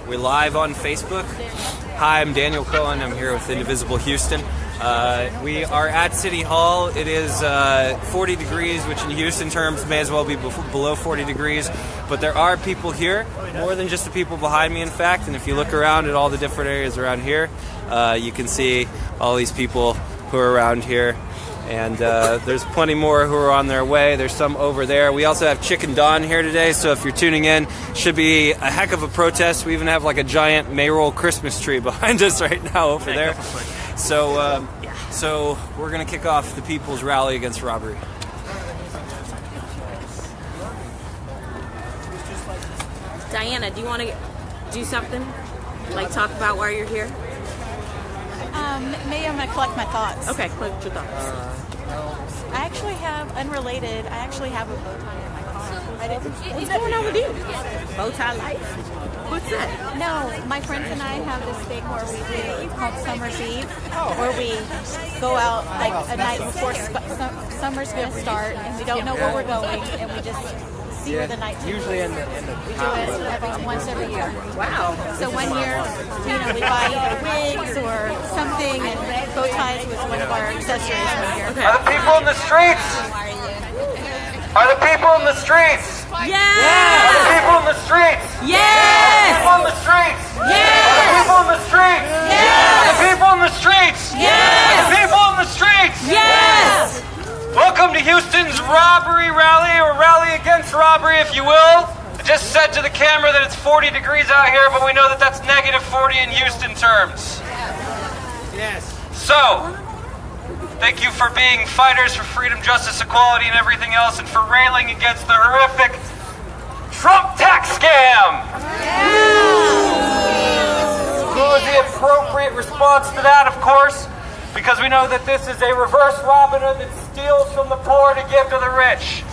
We live on Facebook. Hi, I'm Daniel Cohen. I'm here with Indivisible Houston. We are at City Hall. It is 40 degrees, which in Houston terms may as well be below 40 degrees. But there are people here, more than just the people behind me, in fact. And if you look around at all the different areas around here, you can see all these people who are around here. And there's plenty more who are on their way. There's some over there. We also have Chicken Dawn here today, so if you're tuning in, should be a heck of a protest. We even have like a giant Mayroll Christmas tree behind us right now over there. So we're going to kick off the People's Rally against robbery. Diana, do you want to do something? Like talk about why you're here? Maybe I'm going to collect my thoughts. Okay, collect your thoughts. I actually have a bow tie in my car. What's going on with you? Bow tie life? What's that? No, my friends and I have this thing where we do called Summer's Eve, where we go out like a night before summer's going to start, and we don't know where we're going, and we just see where the night takes. Usually in the we do it once every year. Wow. So 1 year, we buy either wigs or something, and bow ties was one of our accessories 1 year. Okay. Are the people in the streets? Are the people in the streets? Yes! Are the people in the streets? Yes! Are the people in the streets? Yes! Are the people in the streets? Yes! Are the people in the streets? Yes! Are the people in the streets? Yes! Welcome to Houston's Robbery Rally, or Rally Against Robbery, if you will. I just said to the camera that it's 40 degrees out here, but we know that that's negative 40 in Houston terms. Yes. So, thank you for being fighters for freedom, justice, equality, and everything else, and for railing against the horrific Trump tax scam. Who is the appropriate response to that, of course? Because we know that this is a reverse Robin Hood that steals from the poor to give to the rich.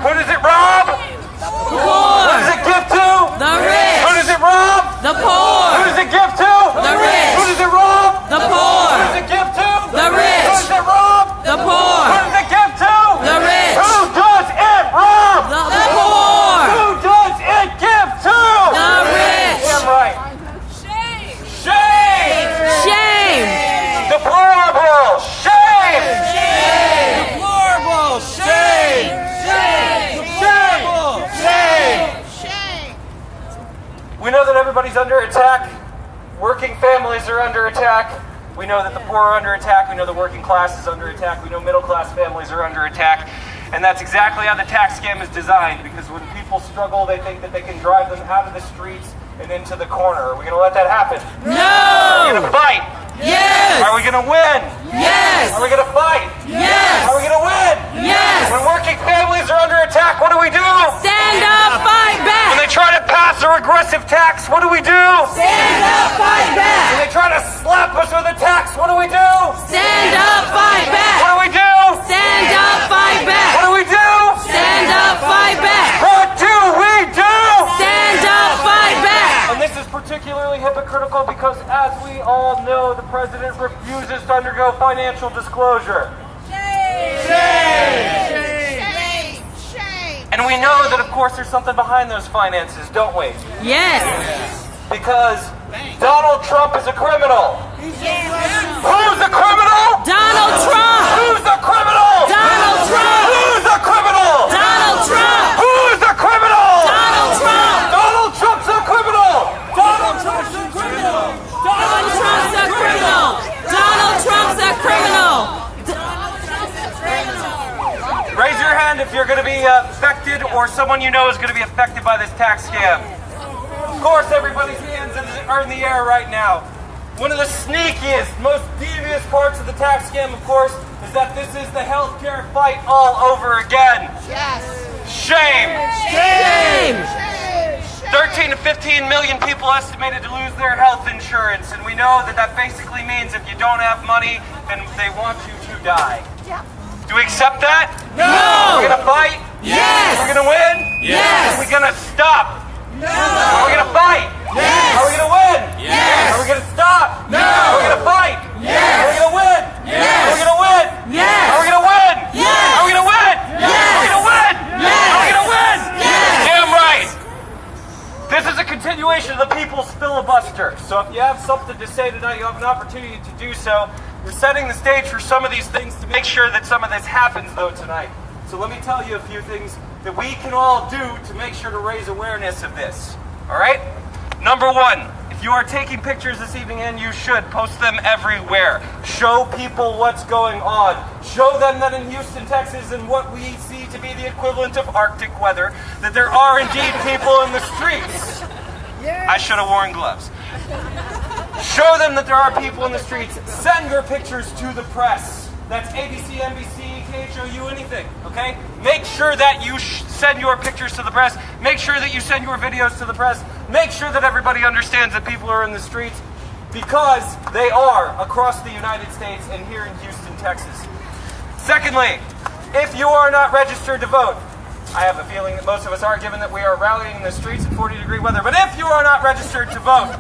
Who does it rob? The Who poor! does it give to? The rich! Who does it rob? The Who poor! does it give to? The rich! Who does it rob? The Who poor! does it give to? The rich! Who does it rob? The poor! Who does it give to? The rich! Who does it rob? The poor! Who does it give to? The rich! Damn right. Shame! Shame! Shame! Deplorable! Shame! Deplorable! Shame! Shame! Shame! We know that everybody's under attack. Working families are under attack. We know that the poor are under attack. We know the working class is under attack. We know middle class families are under attack. And that's exactly how the tax scam is designed, because when people struggle, they think that they can drive them out of the streets and into the corner. Are we going to let that happen? No! Are we going to fight? Yes! Are we going to win? Yes! Are we going to fight? Yes! Are we going to win? Yes! When working families are under attack, what do we do? Stand up, fight When back! they try to pass a regressive tax, what do we do? Stand up, fight When back! they try to slap us with a tax, what do we do? Stand up, fight What back! do we do? Stand up, fight What back! do we do? Stand up, fight back! What do we do? Stand up, fight back! And this is particularly hypocritical because, as we all know, the president refuses to undergo financial disclosure. And we know that, of course, there's something behind those finances, don't we? Yes! Because Donald Trump is a criminal. Who's a criminal? Donald Trump! Who's a criminal? Donald Trump! Who's a criminal? Donald Trump! Who's a criminal? Donald Trump! Donald Trump's a criminal! Donald Trump's a criminal! Donald Trump's a criminal! Donald Trump's a criminal! Raise your hand if you're going to be affected, or someone you know is going to be affected by this tax scam. Of course, everybody's hands are in the air right now. One of the sneakiest, most devious parts of the tax scam, of course, is that this is the healthcare fight all over again. Yes. Shame! Shame! 13 to 15 million people estimated to lose their health insurance, and we know that that basically means if you don't have money, then they want you to die. Yeah. Do we accept that? No! We're gonna fight? Yes! We're gonna win? Yes! Are we gonna stop? No! Are we gonna fight? Yes! Are we gonna win? Yes! Are we gonna stop? No! Are we gonna fight? Yes! Are we gonna win? Yes! Are we gonna win? Yes! Are we gonna win? Yes! Are we gonna win? Yes! Are we gonna win? Yes! Are we gonna win? Yes! Damn right! This is a continuation of the people's filibuster. So if you have something to say tonight, you have an opportunity to do so. We're setting the stage for some of these things to make sure that some of this happens, though, tonight. So let me tell you a few things that we can all do to make sure to raise awareness of this. All right? Number one, if you are taking pictures this evening, and you should, post them everywhere. Show people what's going on. Show them that in Houston, Texas, and what we see to be the equivalent of Arctic weather, that there are indeed people in the streets. Yes. I should have worn gloves. Show them that there are people in the streets. Send your pictures to the press. That's ABC, NBC, KHOU, anything, okay? Make sure that you send your pictures to the press. Make sure that you send your videos to the press. Make sure that everybody understands that people are in the streets, because they are across the United States and here in Houston, Texas. Secondly, if you are not registered to vote, I have a feeling that most of us are, given that we are rallying in the streets in 40-degree weather, but if you are not registered to vote,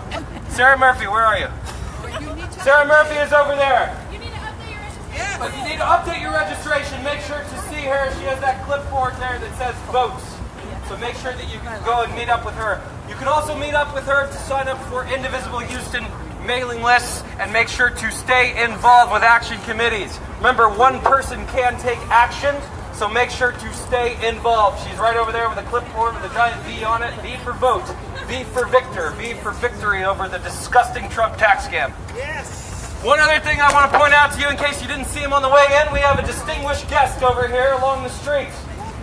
Sarah Murphy, where are you? Sarah Murphy is over there. But you need to update your registration. Make sure to see her. She has that clipboard there that says votes. So make sure that you can go and meet up with her. You can also meet up with her to sign up for Indivisible Houston mailing lists, and make sure to stay involved with action committees. Remember, one person can take action, so make sure to stay involved. She's right over there with a clipboard with a giant V on it. V for vote. V for Victor. V for victory over the disgusting Trump tax scam. Yes. One other thing I want to point out to you, in case you didn't see him on the way in, we have a distinguished guest over here along the street.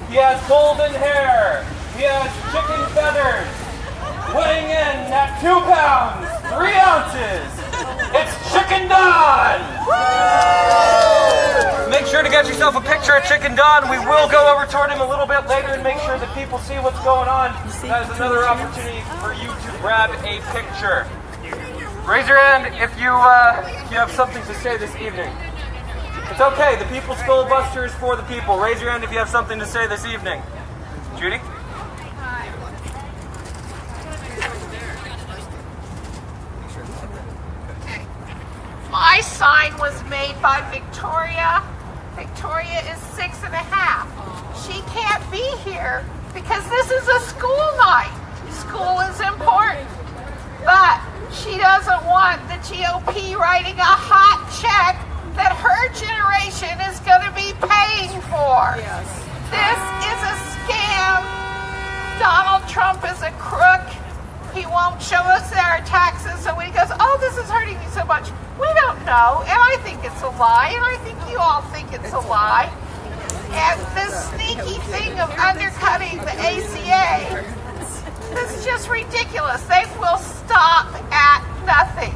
He has golden hair. He has chicken feathers. Weighing in at 2 pounds, 3 ounces. It's Chicken Don! Make sure to get yourself a picture of Chicken Don. We will go over toward him a little bit later and make sure that people see what's going on. That is another opportunity for you to grab a picture. Raise your hand if you have something to say this evening. It's okay. The people's filibuster is for the people. Raise your hand if you have something to say this evening. Judy? My sign was made by Victoria. Victoria is 6.5. She can't be here because this is a school night. School is important. But she doesn't want the GOP writing a hot check that her generation is going to be paying for. Yes. This is a scam. Donald Trump is a crook. He won't show us our taxes, so when he goes, oh, this is hurting me so much, we don't know, and I think it's a lie, and I think you all think it's a lie. And this sneaky thing of undercutting the ACA, this is just ridiculous. They will stop at nothing.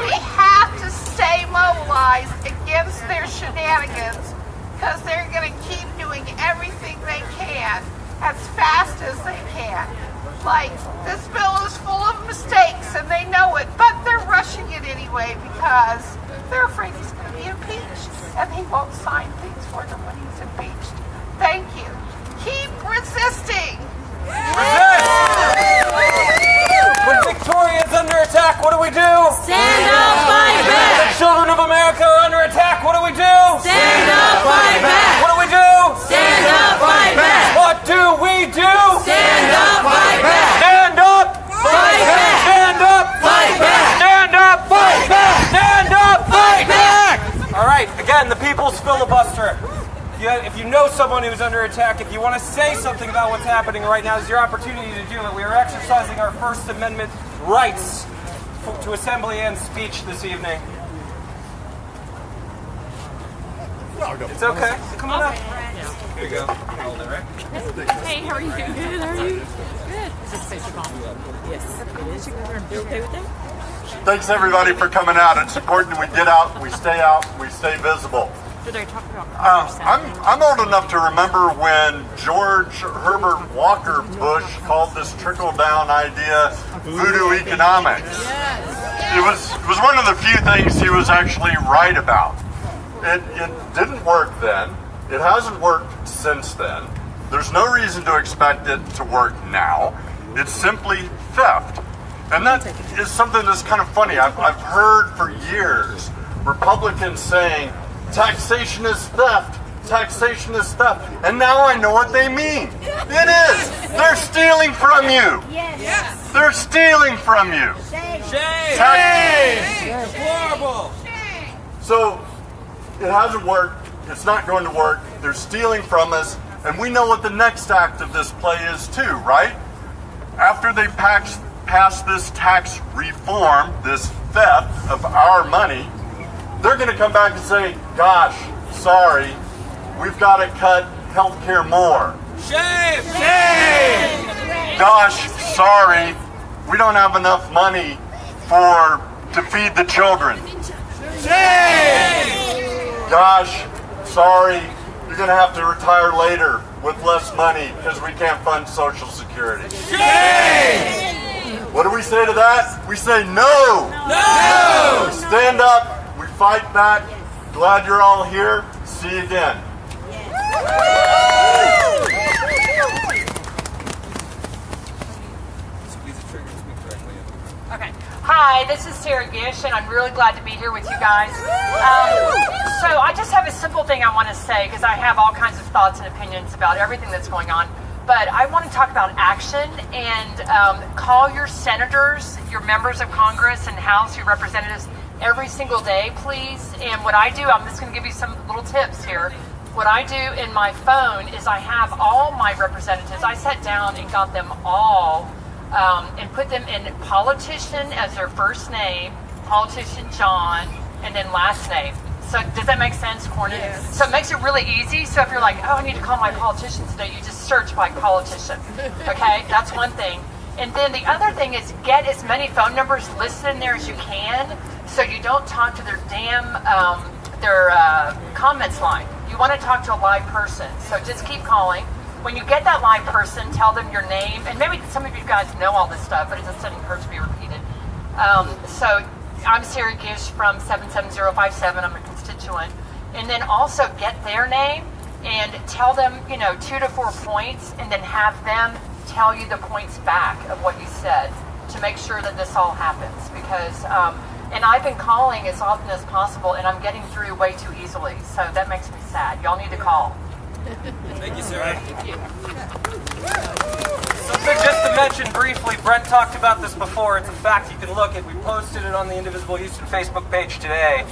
We have to stay mobilized against their shenanigans, because they're going to keep doing everything they can as fast as they can. Like, this bill is full of mistakes and they know it, but they're rushing it anyway because they're afraid he's going to be impeached and he won't sign things for them when he's impeached. Thank you. Keep resisting. Resist! When Victoria is under attack, what do we do? Stand up, fight back! The children of America are under attack, what do we do? Stand up, fight back! What do we do? Stand up, fight back! What do we do? Stand up, fight back! Stand up! Fight back! Stand up! Fight back! Stand up! Fight back! Stand up! Fight back! All right, again, the people's filibuster. If you know someone who's under attack, if you want to say something about what's happening right now, it's your opportunity to do it. We are exercising our First Amendment rights to assembly and speech this evening. It's okay. Come on up. Here you go. Hold it, right? Hey, how are you? Good, how are you? Good. Is this face your mom? Yes, it is. You okay with that? Thanks everybody for coming out. It's important we get out, we stay visible. So they're talking about I'm old enough to remember when George Herbert Walker Bush called this trickle-down idea voodoo economics. Yes. It was one of the few things he was actually right about. It didn't work then. It hasn't worked since then. There's no reason to expect it to work now. It's simply theft. And that is something that's kind of funny. I've heard for years Republicans saying taxation is theft, taxation is theft. And now I know what they mean. It is. They're stealing from you. Yes. They're stealing from you. Shame. Shame! Horrible! So it hasn't worked. It's not going to work. They're stealing from us. And we know what the next act of this play is too, right? After they pass this tax reform, this theft of our money, they're going to come back and say, gosh, sorry, we've got to cut healthcare more. Shame! Shame! Gosh, sorry, we don't have enough money to feed the children. Shame! Gosh, sorry, you're going to have to retire later with less money because we can't fund Social Security. Shame! What do we say to that? We say no! No! We stand up, we fight back. Glad you're all here. See you again. Okay. Hi, this is Sarah Gish, and I'm really glad to be here with you guys. So I just have a simple thing I want to say, because I have all kinds of thoughts and opinions about everything that's going on. But I want to talk about action and call your senators, your members of Congress and House, your representatives every single day, please. And what I do, I'm just going to give you some little tips here. What I do in my phone is I have all my representatives. I sat down and got them all and put them in politician as their first name, politician John, and then last name. So does that make sense, Corny? Yes. So it makes it really easy. So if you're like, oh, I need to call my politician today, you just search by politician. Okay, that's one thing. And then the other thing is get as many phone numbers listed in there as you can, so you don't talk to their comments line. You want to talk to a live person. So just keep calling. When you get that live person, tell them your name, and maybe some of you guys know all this stuff, but it just doesn't hurt to be repeated. So I'm Sarah Gish from 77057. I'm a constituent. And then also get their name and tell them, 2 to 4 points, and then have them tell you the points back of what you said to make sure that this all happens. Because, and I've been calling as often as possible, and I'm getting through way too easily. So that makes me sad. Y'all need to call. Thank you, Sarah. So just to mention briefly, Brent talked about this before. It's a fact you can look at. We posted it on the Indivisible Houston Facebook page today.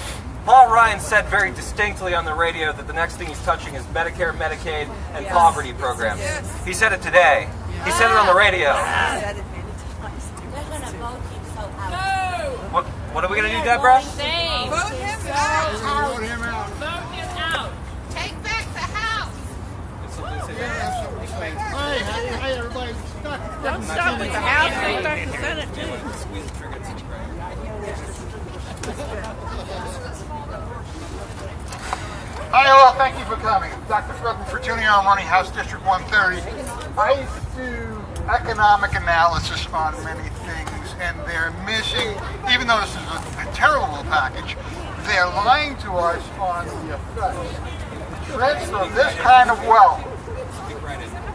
Paul Ryan said very distinctly on the radio that the next thing he's touching is Medicare, Medicaid, and poverty programs. He said it today. He said it on the radio. They're going to vote him so out. What are we going to do, Deborah? Vote him out. Vote him out. Vote him out. Take back the house. Hey, everybody. Don't stop at the House, take back the Senate, too. Hi, all. Thank you for coming. Dr. Fredman Fortunio. I'm running House District 130. I do economic analysis on many things, and they're missing, even though this is a terrible package, they're lying to us on the effects.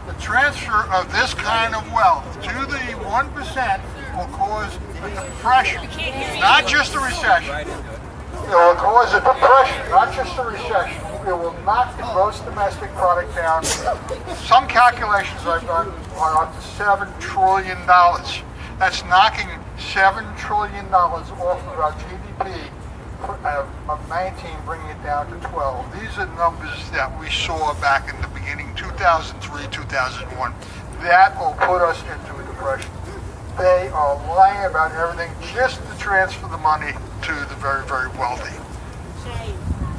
The transfer of this kind of wealth, to the 1% will cause a depression, not just a recession. It will cause a depression, not just a recession. It will knock the gross domestic product down. Some calculations I've done are up to $7 trillion. That's knocking $7 trillion off of our GDP of 19, bringing it down to 12. These are numbers that we saw back in the beginning, 2003, 2001. That will put us into a depression. They are lying about everything just to transfer the money to the very, very wealthy.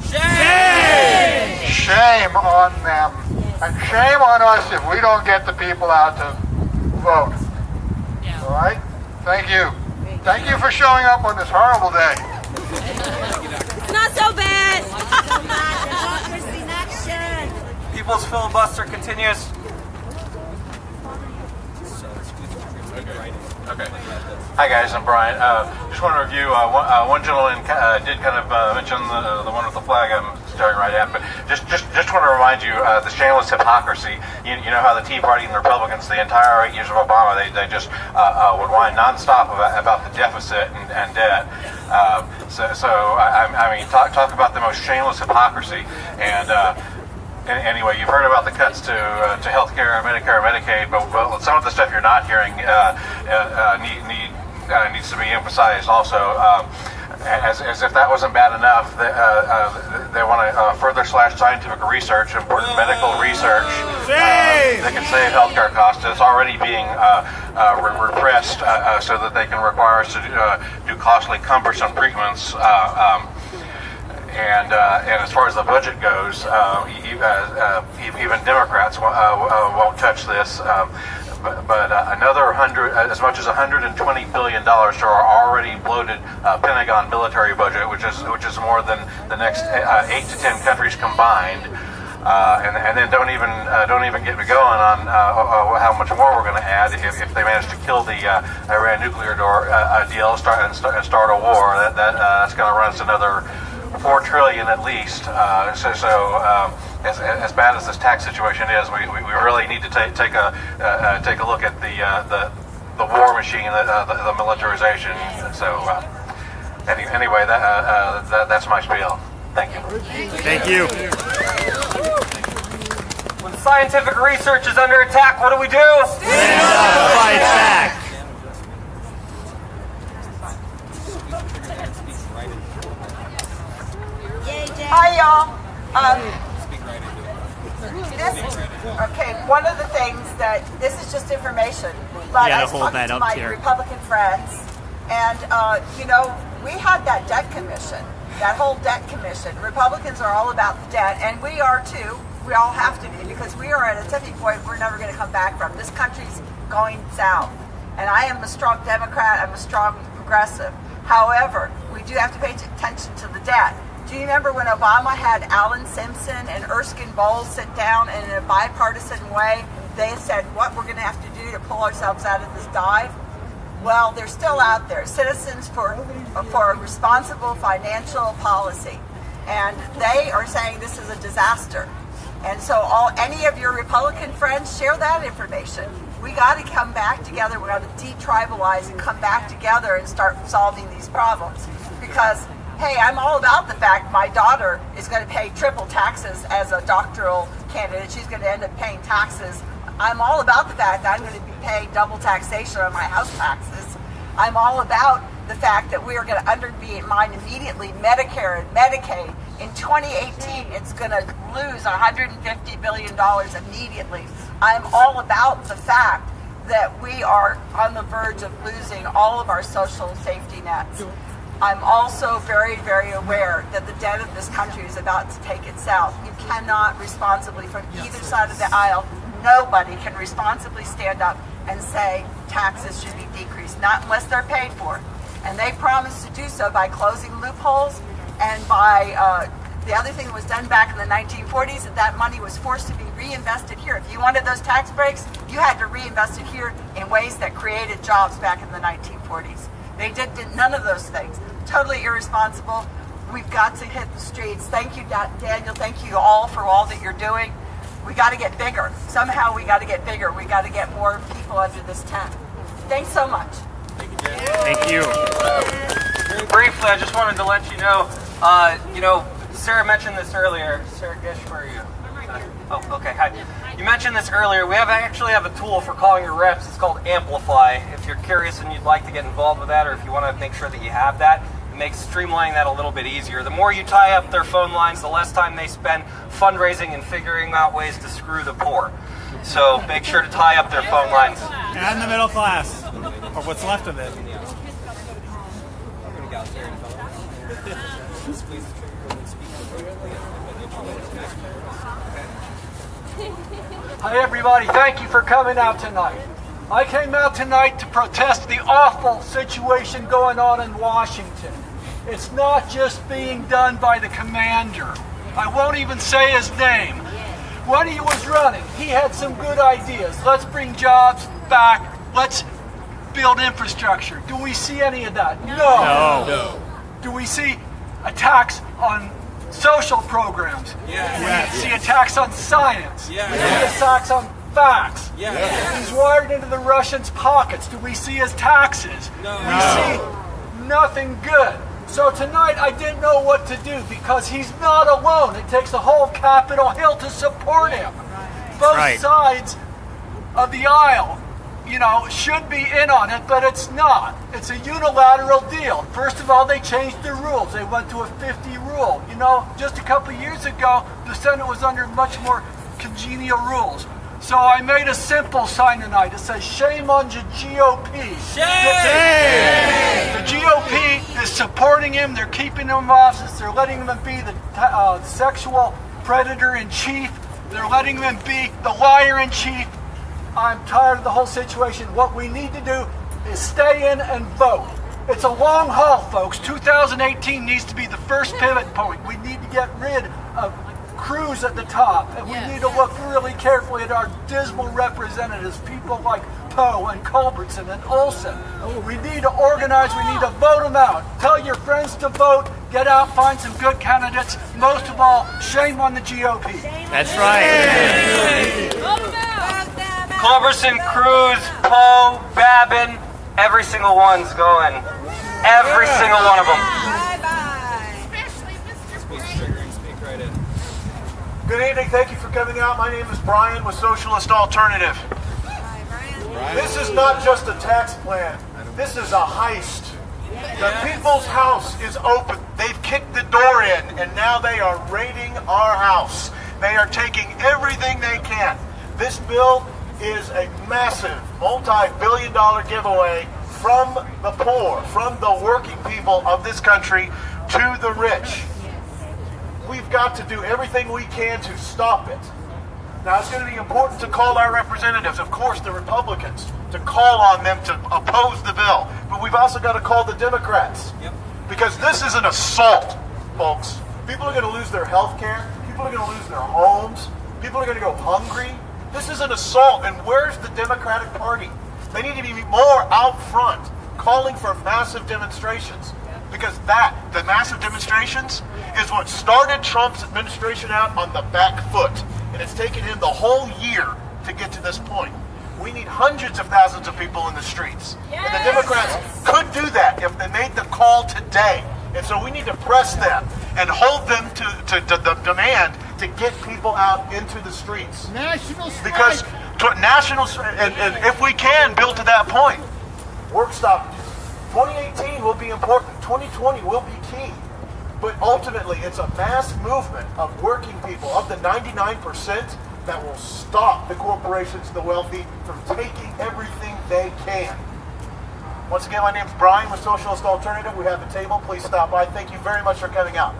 Shame! Shame on them. And shame on us if we don't get the people out to vote. All right? Thank you. Thank you for showing up on this horrible day. It's not so bad. Democracy in action. People's filibuster continues. Okay. Hi guys, I'm Brian. Just want to review. One gentleman did kind of mention the one with the flag I'm staring right at, but just want to remind you the shameless hypocrisy. You know how the Tea Party and the Republicans, the entire 8 years of Obama, they just would whine nonstop about the deficit and debt. I mean, talk about the most shameless hypocrisy. And Anyway, you've heard about the cuts to healthcare, Medicare, Medicaid, but some of the stuff you're not hearing needs to be emphasized also. As if that wasn't bad enough, they want to further slash scientific research, important medical research that can save healthcare costs. It's already being repressed so that they can require us to do costly, cumbersome treatments. And as far as the budget goes, even Democrats won't touch this. But another as much as $120 billion to our already bloated Pentagon military budget, which is more than the next 8 to 10 countries combined, and then don't even get me going on how much more we're going to add if they manage to kill the Iran nuclear deal and start a war. That's going to run us another $4 trillion at least. As bad as this tax situation is, we really need to take a look at the war machine, the militarization. So anyway, that's my spiel. Thank you. Thank you. When scientific research is under attack, what do we do? Stand up and fight back. Hi, y'all. One of the things that this is just information, but I was talking to my Republican friends, and we had that debt commission, that whole debt commission. Republicans are all about the debt, and we are too. We all have to be, because we are at a tipping point we're never going to come back from. This country's going south, and I am a strong Democrat. I'm a strong progressive. However, we do have to pay attention to the debt. Do you remember when Obama had Alan Simpson and Erskine Bowles sit down, and in a bipartisan way, they said what we're going to have to do to pull ourselves out of this dive? Well, they're still out there. Citizens for Responsible Financial Policy. And they are saying this is a disaster. And so any of your Republican friends, share that information. We got to come back together. We got to detribalize and come back together and start solving these problems. Because hey, I'm all about the fact my daughter is going to pay triple taxes as a doctoral candidate. She's going to end up paying taxes. I'm all about the fact that I'm going to be paying double taxation on my house taxes. I'm all about the fact that we are going to undermine immediately Medicare and Medicaid. In 2018, it's going to lose $150 billion immediately. I'm all about the fact that we are on the verge of losing all of our social safety nets. I'm also very, very aware that the debt of this country is about to take it south. You cannot responsibly, from either side of the aisle, nobody can responsibly stand up and say taxes should be decreased, not unless they're paid for. And they promised to do so by closing loopholes and by the other thing that was done back in the 1940s, that money was forced to be reinvested here. If you wanted those tax breaks, you had to reinvest it here in ways that created jobs back in the 1940s. They did none of those things. Totally irresponsible. We've got to hit the streets. Thank you, Daniel. Thank you all for all that you're doing. We got to get bigger. Somehow we got to get bigger. We got to get more people under this tent. Thanks so much. Thank you. Very briefly, I just wanted to let you know, Sarah mentioned this earlier. Sarah Gish, where are you? Oh, okay. Hi. You mentioned this earlier. We actually have a tool for calling your reps. It's called Amplify. If you're curious and you'd like to get involved with that, or if you want to make sure that you have that, it makes streamlining that a little bit easier. The more you tie up their phone lines, the less time they spend fundraising and figuring out ways to screw the poor. So make sure to tie up their phone lines. And the middle class, or what's left of it. Hi everybody, thank you for coming out tonight. I came out tonight to protest the awful situation going on in Washington. It's not just being done by the commander. I won't even say his name. When he was running, he had some good ideas. Let's bring jobs back. Let's build infrastructure. Do we see any of that? No. Do we see attacks on social programs? Yes. We see attacks on science. Yes. We see attacks on facts. Yes. He's wired into the Russians' pockets. Do we see his taxes? No. We see nothing good. So tonight I didn't know what to do because he's not alone. It takes the whole Capitol Hill to support him. Both sides of the aisle, you know, should be in on it, but it's not. It's a unilateral deal. First of all, they changed the rules. They went to a 50 rule. You know, just a couple years ago, the Senate was under much more congenial rules. So I made a simple sign tonight. It says, shame on the GOP. Shame! The GOP is supporting him. They're keeping him in office. They're letting him be the sexual predator in chief. They're letting him be the liar in chief. I'm tired of the whole situation. What we need to do is stay in and vote. It's a long haul, folks. 2018 needs to be the first pivot point. We need to get rid of Cruz at the top, and we need to look really carefully at our dismal representatives, people like Poe and Culbertson and Olson. We need to organize, we need to vote them out. Tell your friends to vote, get out, find some good candidates. Most of all, shame on the GOP. That's right. Culberson, Cruz, Poe, Babin, every single one's going. Every single one of them. Good evening, thank you for coming out. My name is Brian with Socialist Alternative. This is not just a tax plan, this is a heist. The People's House is open. They've kicked the door in and now they are raiding our house. They are taking everything they can. This bill is a massive multi-billion-dollar giveaway from the poor, from the working people of this country to the rich. We've got to do everything we can to stop it. Now, it's going to be important to call our representatives, of course, the Republicans, to call on them to oppose the bill. But we've also got to call the Democrats. Because this is an assault, folks. People are going to lose their health care. People are going to lose their homes. People are going to go hungry. This is an assault. And where's the Democratic Party? They need to be more out front, calling for massive demonstrations. Because the massive demonstrations, is what started Trump's administration out on the back foot. And it's taken him the whole year to get to this point. We need hundreds of thousands of people in the streets. And the Democrats could do that if they made the call today. And so we need to press them and hold them to the demand to get people out into the streets. National strike. Because and if we can build to that point, work stoppages. 2018 will be important. 2020 will be key. But ultimately, it's a mass movement of working people, of the 99%, that will stop the corporations, the wealthy, from taking everything they can. Once again, my name is Brian with Socialist Alternative. We have a table. Please stop by. Thank you very much for coming out.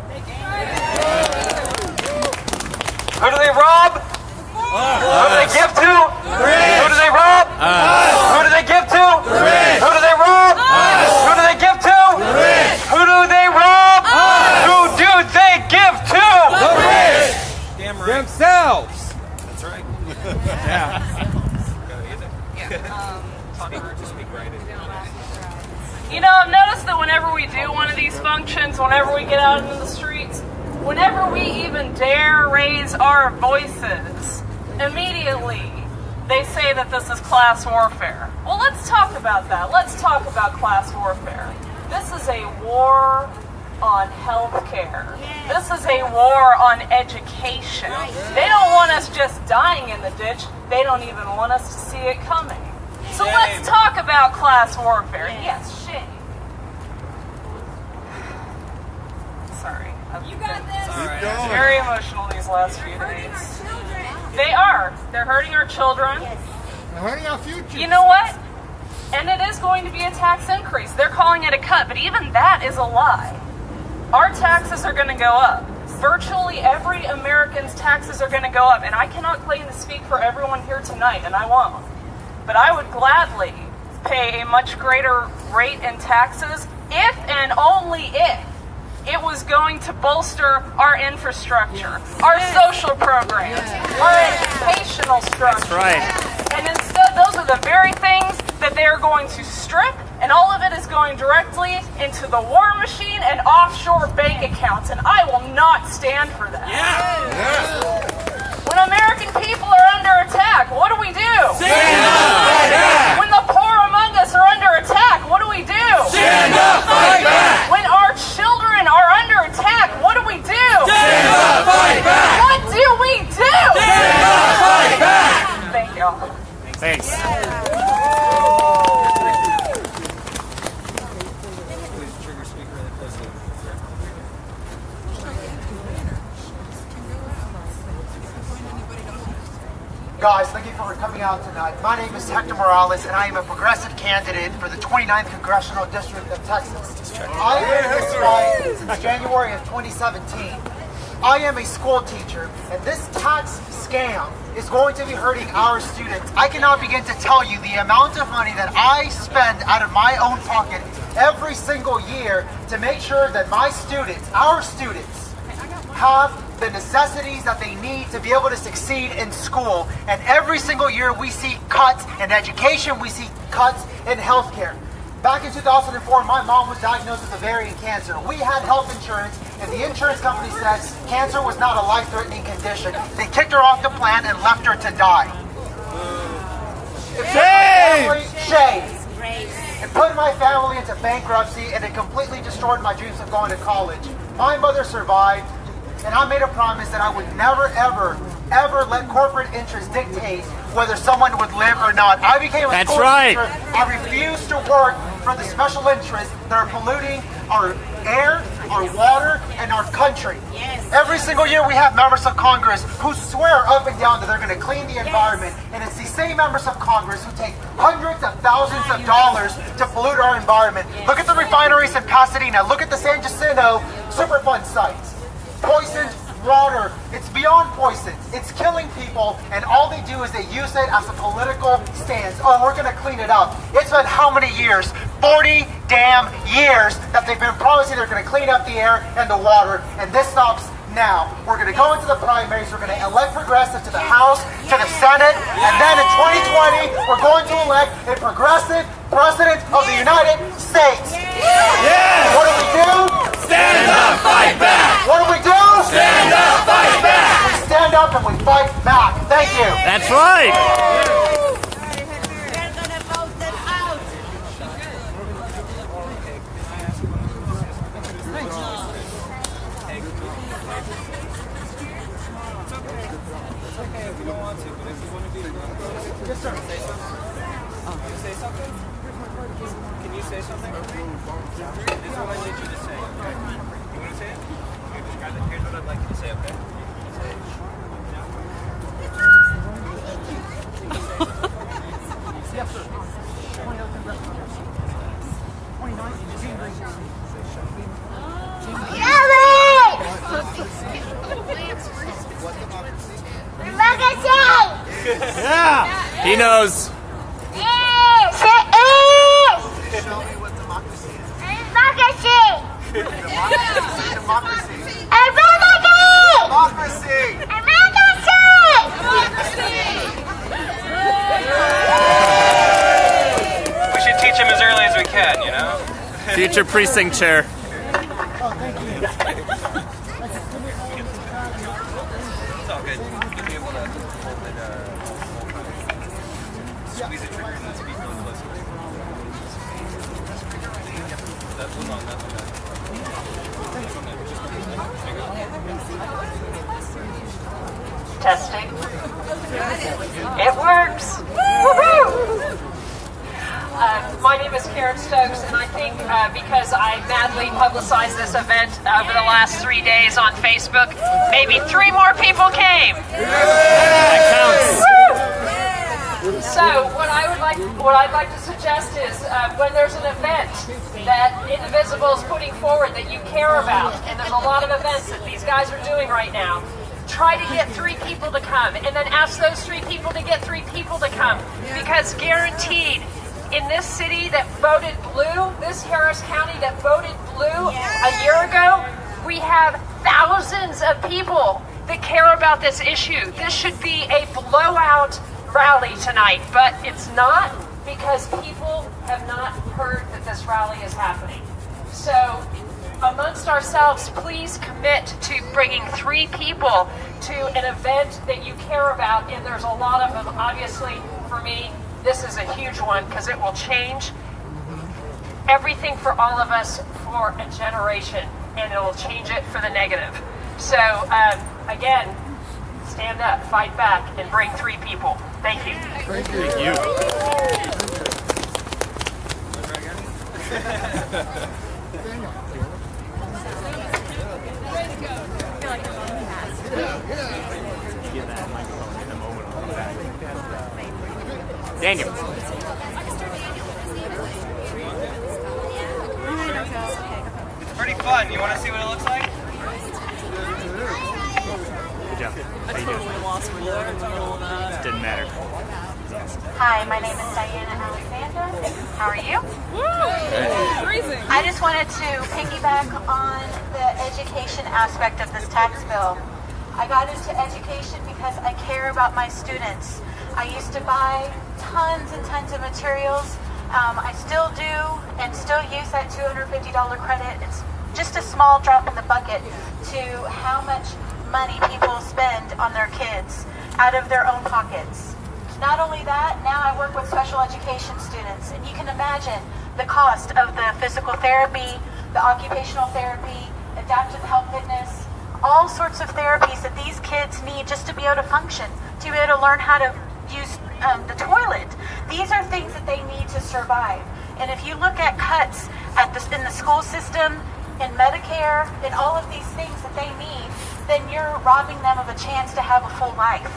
Who do they rob? Who do they give to? Who do they rob? Who do they give to? Who do they rob? Who do they give to? Who do they rob? Who do they give to? Damn right. Themselves. That's right. You know, I've noticed that whenever we do one of these functions, whenever we get out into the streets, whenever we even dare raise our voices, immediately they say that this is class warfare. Well, let's talk about that. Let's talk about class warfare. This is a war on health care. This is a war on education. They don't want us just dying in the ditch. They don't even want us to see it coming. So let's talk about class warfare. Yes, shame. Sorry. You got this. Very emotional these last few days. They are. They're hurting our children. They're hurting our future. You know what? And it is going to be a tax increase. They're calling it a cut, but even that is a lie. Our taxes are going to go up. Virtually every American's taxes are going to go up, and I cannot claim to speak for everyone here tonight, and I won't. But I would gladly pay a much greater rate in taxes if and only if it was going to bolster our infrastructure, our social programs, our educational structure. That's right. And instead, those are the very things that they are going to strip, and all of it is going directly into the war machine and offshore bank accounts, and I will not stand for that. When American people are under attack, what do we do? Stand up, fight back. When the poor among us are under attack, what do we do? Stand up, fight back. When our children Guys, thank you for coming out tonight. My name is Hector Morales, and I am a progressive candidate for the 29th Congressional District of Texas. I have been this fight since January of 2017. I am a school teacher, and this tax scam is going to be hurting our students. I cannot begin to tell you the amount of money that I spend out of my own pocket every single year to make sure that my students, our students, have the necessities that they need to be able to succeed in school. And every single year we see cuts in education, we see cuts in healthcare. Back in 2004, my mom was diagnosed with ovarian cancer. We had health insurance, and the insurance company said cancer was not a life-threatening condition. They kicked her off the plan and left her to die. Shame! It put my family into bankruptcy, and it completely destroyed my dreams of going to college. My mother survived, and I made a promise that I would never, ever, ever let corporate interests dictate whether someone would live or not. I became a school teacher. I refused to work for the special interests that are polluting our air, our water, and our country. Every single year we have members of Congress who swear up and down that they're going to clean the environment, and it's these same members of Congress who take hundreds of thousands of dollars to pollute our environment. Look at the refineries in Pasadena. Look at the San Jacinto Superfund sites. Poisoned water. It's beyond poison. It's killing people, and all they do is they use it as a political stance. Oh, we're going to clean it up. It's been how many years? 40 damn years that they've been promising they're going to clean up the air and the water, and this stops now. We're going to go into the primaries. We're going to elect progressive to the House, to the Senate, and then in 2020, we're going to elect a progressive president of the United States. What do we do? Stand up, fight back! What do we do? Stand up, fight back! We stand up and we fight back. Thank you. That's right! We're gonna vote them out. Okay, if you don't want to, but if you want to be Yes, sir. say something. Can you say something? Can you say something? This is what I need you to say, okay? You want to say it? Okay, describe it. Here's what I'd like you to say, okay? Say it. Yes, sir. 29. Yeah! He knows. We should teach him as early as we can, you know? Future precinct chair. It's all good. You'll be able to hold it, squeeze the trigger and speak really close. That one on that one. Testing. It works. Woohoo! My name is Karen Stokes, and I think because I madly publicized this event over the last 3 days on Facebook, maybe 3 more people came. That counts. So what I'd like to suggest is when there's an event that Indivisible is putting forward that you care about, and there's a lot of events that these guys are doing right now, try to get 3 people to come, and then ask those 3 people to get 3 people to come, because guaranteed, in this city that voted blue, this Harris County that voted blue a year ago, we have thousands of people that care about this issue. This should be a blowout rally tonight, but it's not, because people have not heard that this rally is happening. So amongst ourselves, please commit to bringing 3 people to an event that you care about, and there's a lot of them. Obviously, for me, this is a huge one because it will change everything for all of us for a generation, and it will change it for the negative. So again, stand up, fight back, and bring 3 people. Thank you. Thank you. Get that microphone in a moment. Daniel. It's pretty fun. You want to see what it looks like? Good job. How you doing? Didn't matter. Hi, my name is Diana Alexander. How are you? I just wanted to piggyback on the education aspect of this tax bill. I got into education because I care about my students. I used to buy tons and tons of materials. I still do and still use that $250 credit. It's just a small drop in the bucket to how much money people spend on their kids out of their own pockets. Not only that, now I work with special education students, and you can imagine the cost of the physical therapy, the occupational therapy, adaptive health fitness, all sorts of therapies that these kids need just to be able to function, to be able to learn how to use the toilet. These are things that they need to survive. And if you look at cuts in the school system, in Medicare, in all of these things that they need, then you're robbing them of a chance to have a full life.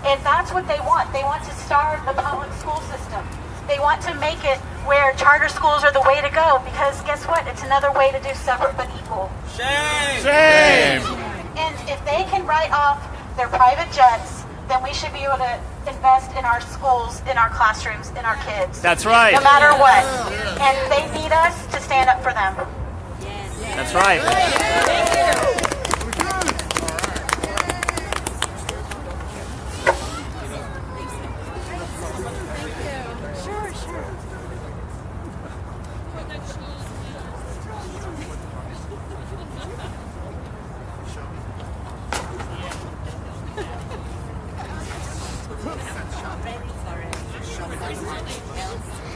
And that's what they want. They want to starve the public school system. They want to make it where charter schools are the way to go, because guess what? It's another way to do separate but equal. Shame! Shame! And if they can write off their private jets, then we should be able to invest in our schools, in our classrooms, in our kids. That's right. No matter what. And they need us to stand up for them. That's right.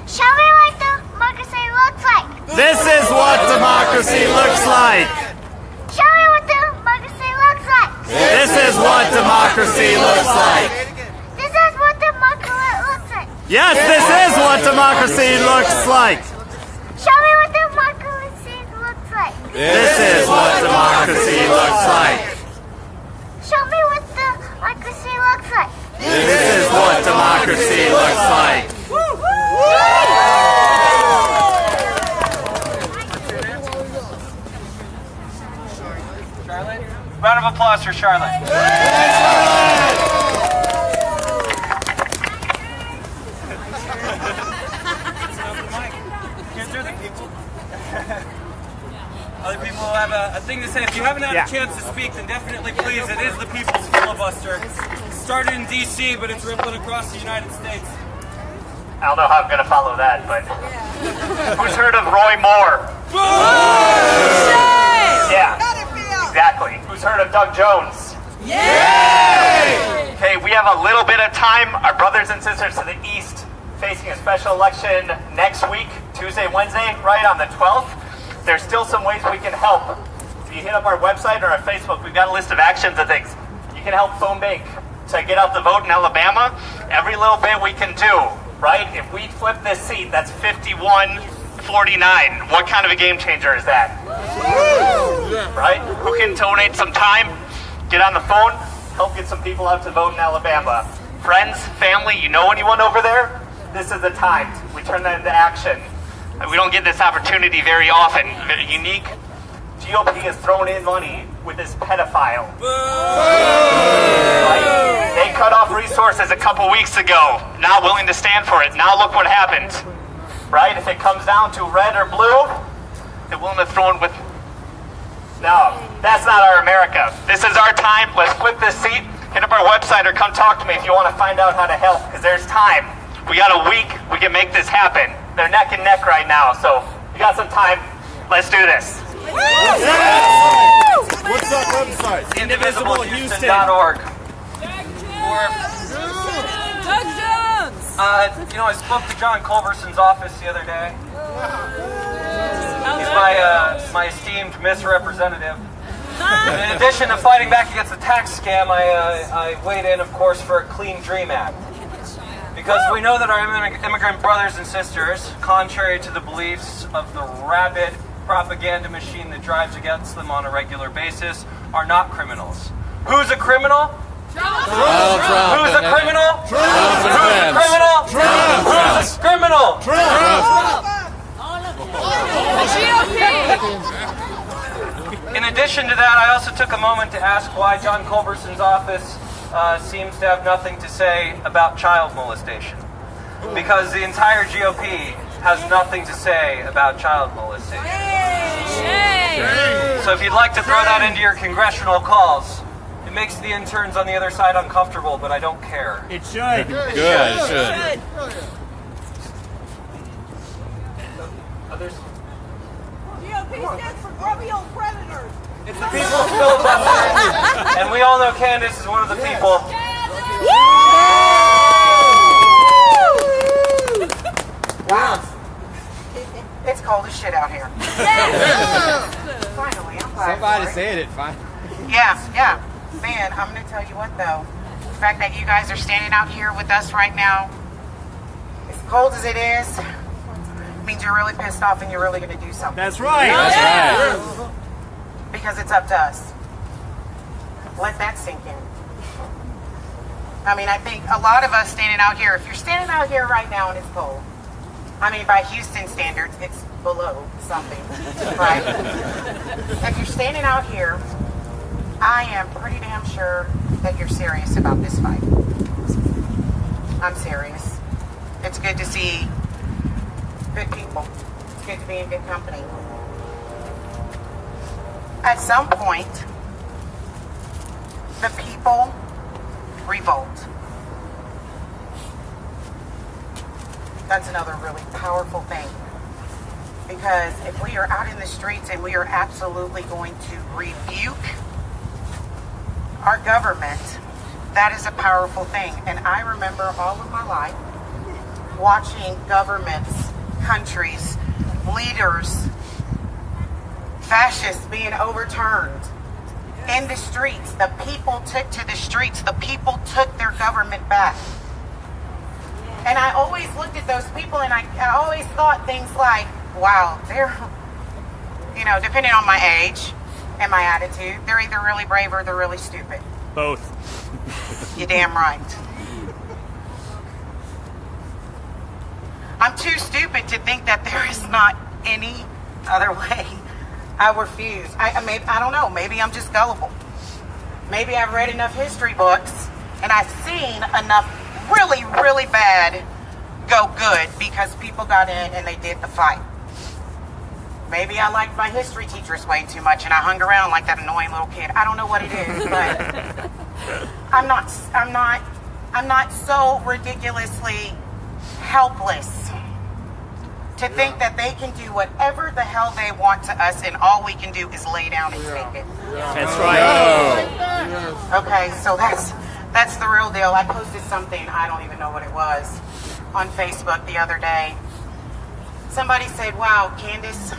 Show me what democracy looks like. This is what democracy looks like. Show me what democracy looks like. This is what democracy looks like. This is what democracy looks like. Yes, this is what democracy looks like. Show me what democracy looks like. This is what democracy looks like. Show me what democracy looks like. This is what democracy looks like. Charlotte? Round of applause for Charlotte. Other people will have a thing to say. If you haven't had a chance to speak, then definitely please. It is the people's filibuster. It started in D.C., but it's rippling across the United States. I don't know how I'm going to follow that, but who's heard of Roy Moore? Yeah, exactly. Who's heard of Doug Jones? Yay! Okay, we have a little bit of time. Our brothers and sisters to the east facing a special election next week, Tuesday, Wednesday, right on the 12th. There's still some ways we can help. If you hit up our website or our Facebook, we've got a list of actions and things. You can help phone bank to get out the vote in Alabama. Every little bit we can do, right? If we flip this seat, that's 51-49. What kind of a game changer is that? Right? Who can donate some time, get on the phone, help get some people out to vote in Alabama? Friends, family, you know anyone over there? This is the time. We turn that into action. We don't get this opportunity very often. Very unique. GOP has thrown in money with this pedophile. Right? They cut off resources a couple weeks ago, not willing to stand for it. Now look what happened. Right? If it comes down to red or blue, they're willing to throw in with... No, that's not our America. This is our time. Let's flip this seat. Hit up our website or come talk to me if you want to find out how to help, because there's time. We got a week. We can make this happen. They're neck and neck right now, so you got some time. Let's do this. What's that website? IndivisibleHouston.org. Doug Jones! I spoke to John Culverson's office the other day. He's my esteemed misrepresentative. In addition to fighting back against the tax scam, I weighed in, of course, for a Clean Dream Act. Because we know that our immigrant brothers and sisters, contrary to the beliefs of the rabid propaganda machine that drives against them on a regular basis, are not criminals. Who's a criminal? Donald Trump. Who's a criminal? Trump and Who's a friends. criminal? Trump. Who's a criminal? In addition to that, I also took a moment to ask why John Culberson's office seems to have nothing to say about child molestation. Because the entire GOP has nothing to say about child molestation. So if you'd like to throw that into your congressional calls, it makes the interns on the other side uncomfortable, but I don't care. It should. Good, it should. Others? GOP stands for grubby old predators. It's the people's filibuster, and we all know Candace is one of the people. Wow. It's cold as shit out here. Finally, I'm glad. Somebody said it. Fine. Yeah. Man, I'm going to tell you what, though. The fact that you guys are standing out here with us right now, as cold as it is, means you're really pissed off and you're really going to do something. That's right. That's right. Because it's up to us. Let that sink in. I mean, I think a lot of us standing out here, if you're standing out here right now and it's cold, I mean, by Houston standards, it's below something, right? If you're standing out here, I am pretty damn sure that you're serious about this fight. I'm serious. It's good to see good people. It's good to be in good company. At some point, the people revolt. That's another really powerful thing. Because if we are out in the streets and we are absolutely going to rebuke our government, that is a powerful thing. And I remember all of my life watching governments, countries, leaders, fascists being overturned in the streets. The people took to the streets. The people took their government back. And I always looked at those people and I always thought things like, wow, they're, depending on my age and my attitude, they're either really brave or they're really stupid. Both. You're damn right. I'm too stupid to think that there is not any other way. I refuse. I don't know. Maybe I'm just gullible. Maybe I've read enough history books and I've seen enough really, really bad go good because people got in and they did the fight. Maybe I liked my history teachers way too much and I hung around like that annoying little kid. I don't know what it is, but I'm not so ridiculously helpless to think that they can do whatever the hell they want to us and all we can do is lay down and take it. That's right. Okay, so that's the real deal. I posted something, I don't even know what it was, on Facebook the other day. Somebody said, wow, Candace,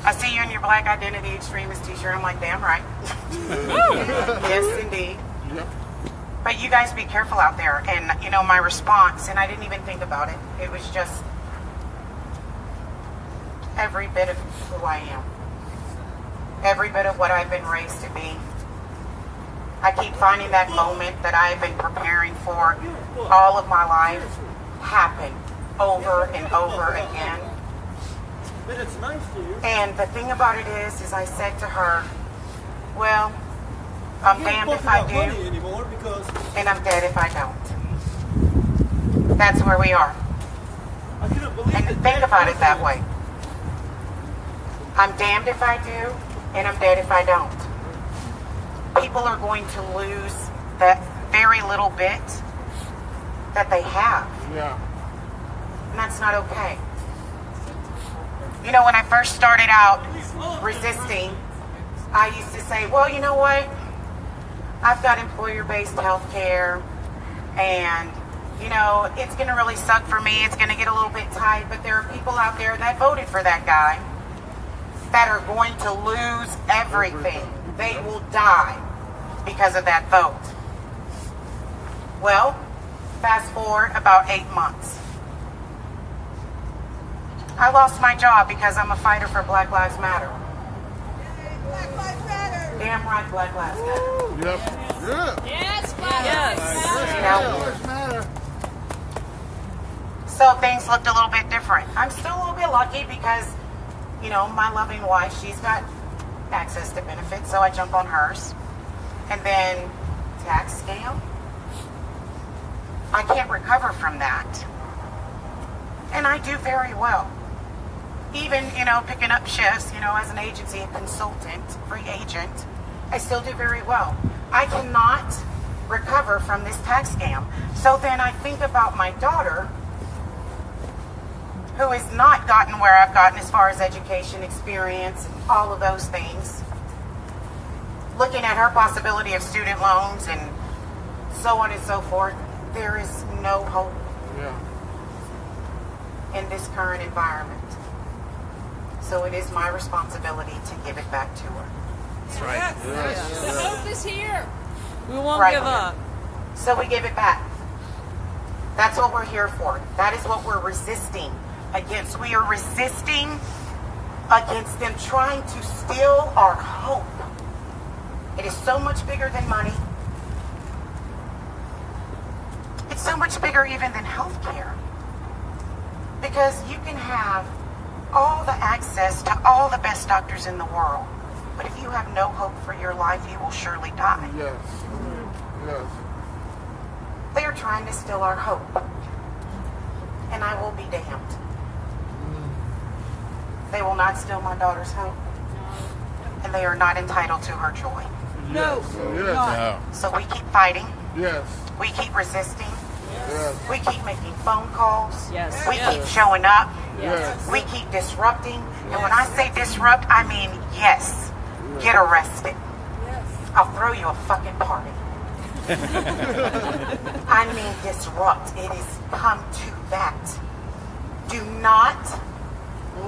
I see you in your Black Identity Extremist t-shirt. I'm like, damn right. Yes, indeed. But you guys be careful out there. And, my response, and I didn't even think about it, it was just every bit of who I am. Every bit of what I've been raised to be. I keep finding that moment that I've been preparing for all of my life happen over and over again. And the thing about it is I said to her, well, I'm damned if I do, and I'm dead if I don't. That's where we are. And think about it that way. I'm damned if I do, and I'm dead if I don't. People are going to lose that very little bit that they have. Yeah. And that's not okay. When I first started out resisting, I used to say, well, you know what? I've got employer-based health care, and, it's going to really suck for me. It's going to get a little bit tight, but there are people out there that voted for that guy that are going to lose everything. They will die because of that vote. Well, fast forward about 8 months. I lost my job because I'm a fighter for Black Lives Matter. Damn right, Black Lives Matter. Yep. Yeah. Yes, You know? So things looked a little bit different. I'm still a little bit lucky because, you know, my loving wife, she's got access to benefits, so I jump on hers. And then tax scam. I can't recover from that. And I do very well. Even, you know, picking up shifts, you know, as an agency, a consultant, free agent, I still do very well. I cannot recover from this tax scam. So then I think about my daughter, who has not gotten where I've gotten as far as education, experience, and all of those things. Looking at her possibility of student loans and so on and so forth, there is no hope in this current environment. So it is my responsibility to give it back to her. That's right. Yes. The hope is here. We won't give up. So we give it back. That's what we're here for. That is what we're resisting against. We are resisting against them trying to steal our hope. It is so much bigger than money. It's so much bigger even than health care. Because you can have all the access to all the best doctors in the world, but if you have no hope for your life, you will surely die. Yes. Yes. They are trying to steal our hope, and I will be damned. They will not steal my daughter's hope, and they are not entitled to her joy. No. Yes. No. So we keep fighting. Yes. We keep resisting. Yes. We keep making phone calls. Yes. We keep showing up. Yes. We keep disrupting. And when I say disrupt, I mean, yes, get arrested. I'll throw you a fucking party. I mean disrupt. It has come to that. Do not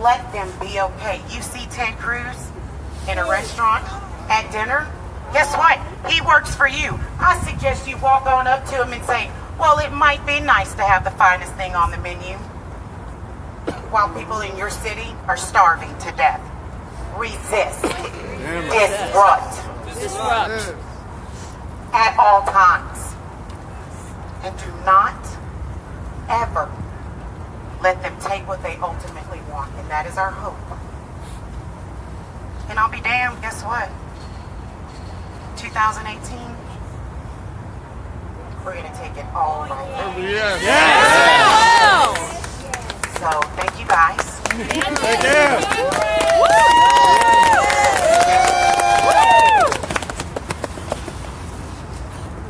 let them be okay. You see Ted Cruz in a restaurant at dinner? Guess what? He works for you. I suggest you walk on up to him and say, well, it might be nice to have the finest thing on the menu while people in your city are starving to death. Resist. Disrupt. At all times. And do not ever let them take what they ultimately want. And that is our hope. And I'll be damned, guess what? 2018, we're going to take it all right back. Yes. So, thank you guys. Thank you.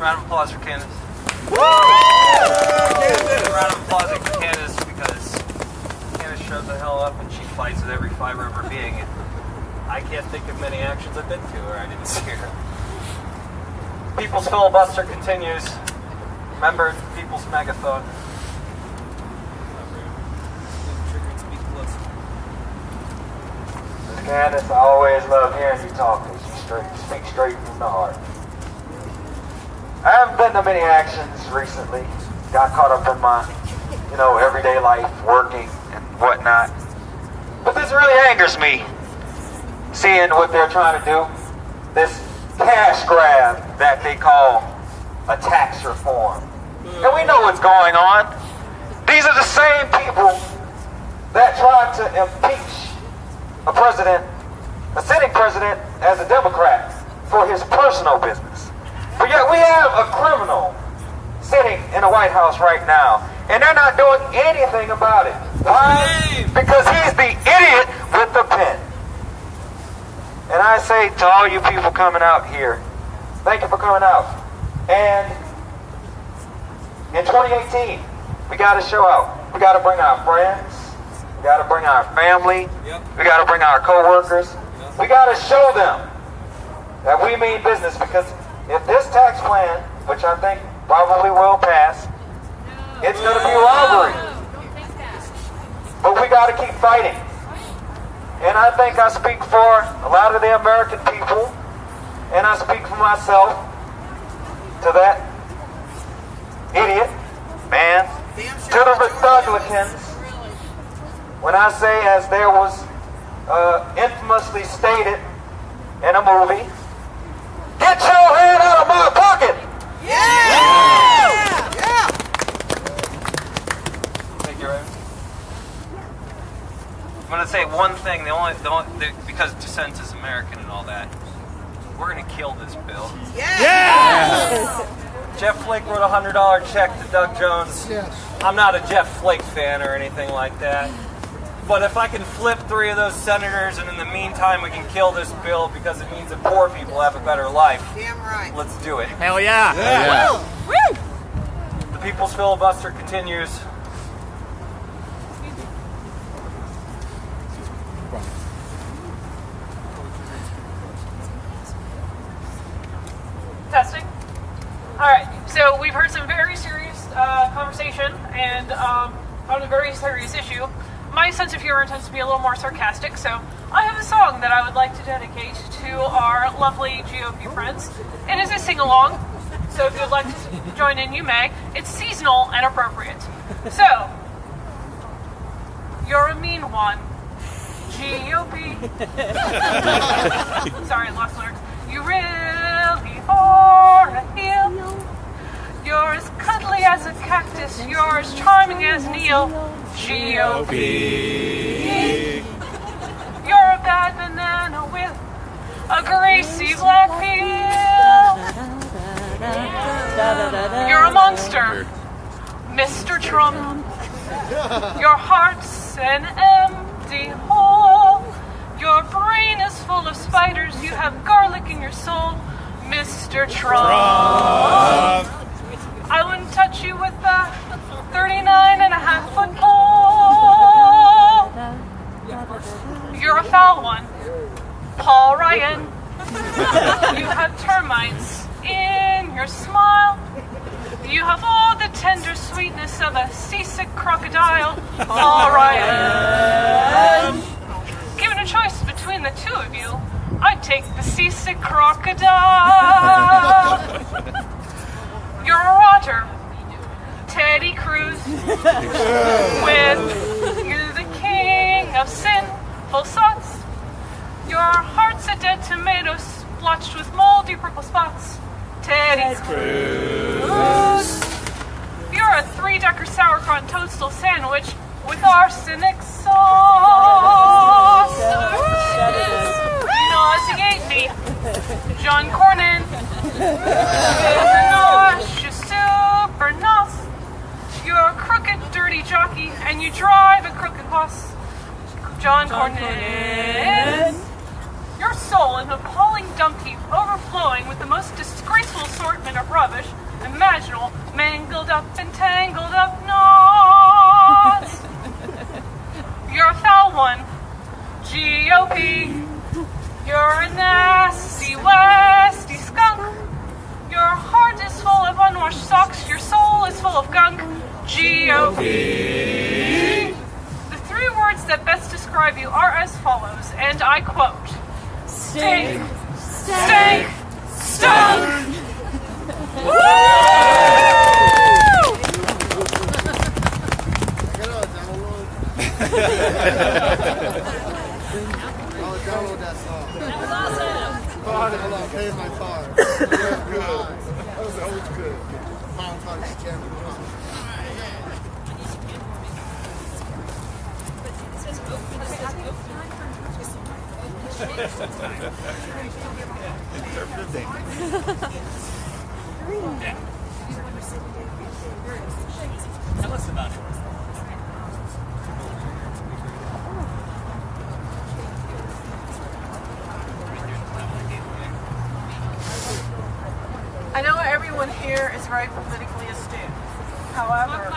Round of applause for Candace. Round of applause for Candace because Candace showed the hell up and she fights with every fiber of her being. And I can't think of many actions I've been to where I didn't see her. People's filibuster continues. Remember, it's the people's megaphone. Candace, I always love hearing you talk because you speak straight from the heart. I haven't been to many actions recently. Got caught up in my, everyday life, working and whatnot. But this really angers me, seeing what they're trying to do. This cash grab that they call a tax reform. And we know what's going on. These are the same people that tried to impeach a sitting president as a Democrat for his personal business. But yet we have a criminal sitting in the White House right now, and they're not doing anything about it. Why? Because he's the idiot with the pen. And I say to all you people coming out here, thank you for coming out. And in 2018, we got to show out. We got to bring our friends. We got to bring our family. We got to bring our co-workers. We got to show them that we mean business, because if this tax plan, which I think probably will pass, it's going to be robbery. But we got to keep fighting. And I think I speak for a lot of the American people, and I speak for myself, to that idiot, man, to the Republicans, when I say, as there was infamously stated in a movie. Get your hand out of my pocket! Thank you, Ryan. I'm gonna say one thing. Because dissent is American and all that. We're gonna kill this bill. Jeff Flake wrote a $100 check to Doug Jones. I'm not a Jeff Flake fan or anything like that. But if I can flip 3 of those senators, and in the meantime we can kill this bill because it means that poor people have a better life. Damn right. Let's do it. Hell yeah. Woo! The people's filibuster continues. Testing. All right. So we've heard some very serious conversation and on a very serious issue. My sense of humor tends to be a little more sarcastic, so I have a song that I would like to dedicate to our lovely GOP friends. It is a sing-along, so if you'd like to join in, you may. It's seasonal and appropriate. So, you're a mean one, GOP. Sorry, I lost lyrics. You really are a heel. You're as cuddly as a cactus. You're as charming as Neil. GOP. You're a bad banana with a greasy black peel. You're a monster, Mr. Trump. Your heart's an empty hole. Your brain is full of spiders. You have garlic in your soul, Mr. Trump. I wouldn't touch you with a 39.5-foot pole. You're a foul one, Paul Ryan. You have termites in your smile. You have all the tender sweetness of a seasick crocodile, Paul Ryan. Given a choice between the two of you, I'd take the seasick crocodile. You're a rotter, Teddy Cruz. You're the king of sinful thoughts. Your heart's a dead tomato splotched with moldy purple spots, Teddy Cruz. You're a 3-decker sauerkraut toadstool sandwich with arsenic sauce. Nauseate me, John Cornyn. Nauseous, super nos. You're a crooked, dirty jockey, and you drive a crooked bus, John Cornyn. Your soul an appalling dump heap, overflowing with the most disgraceful assortment of rubbish imaginable, mangled up and tangled up knots. You're a foul one, GOP. You're a nasty, westy skunk. Your heart is full of unwashed socks. Your soul is full of gunk, GOP. The 3 words that best describe you are as follows, and I quote: stink, stank, stunk. Woo! Download that song. That was awesome. Here's my car. That was always good. Mom thought she can't. Tell us about it. I know everyone here is very politically astute. However,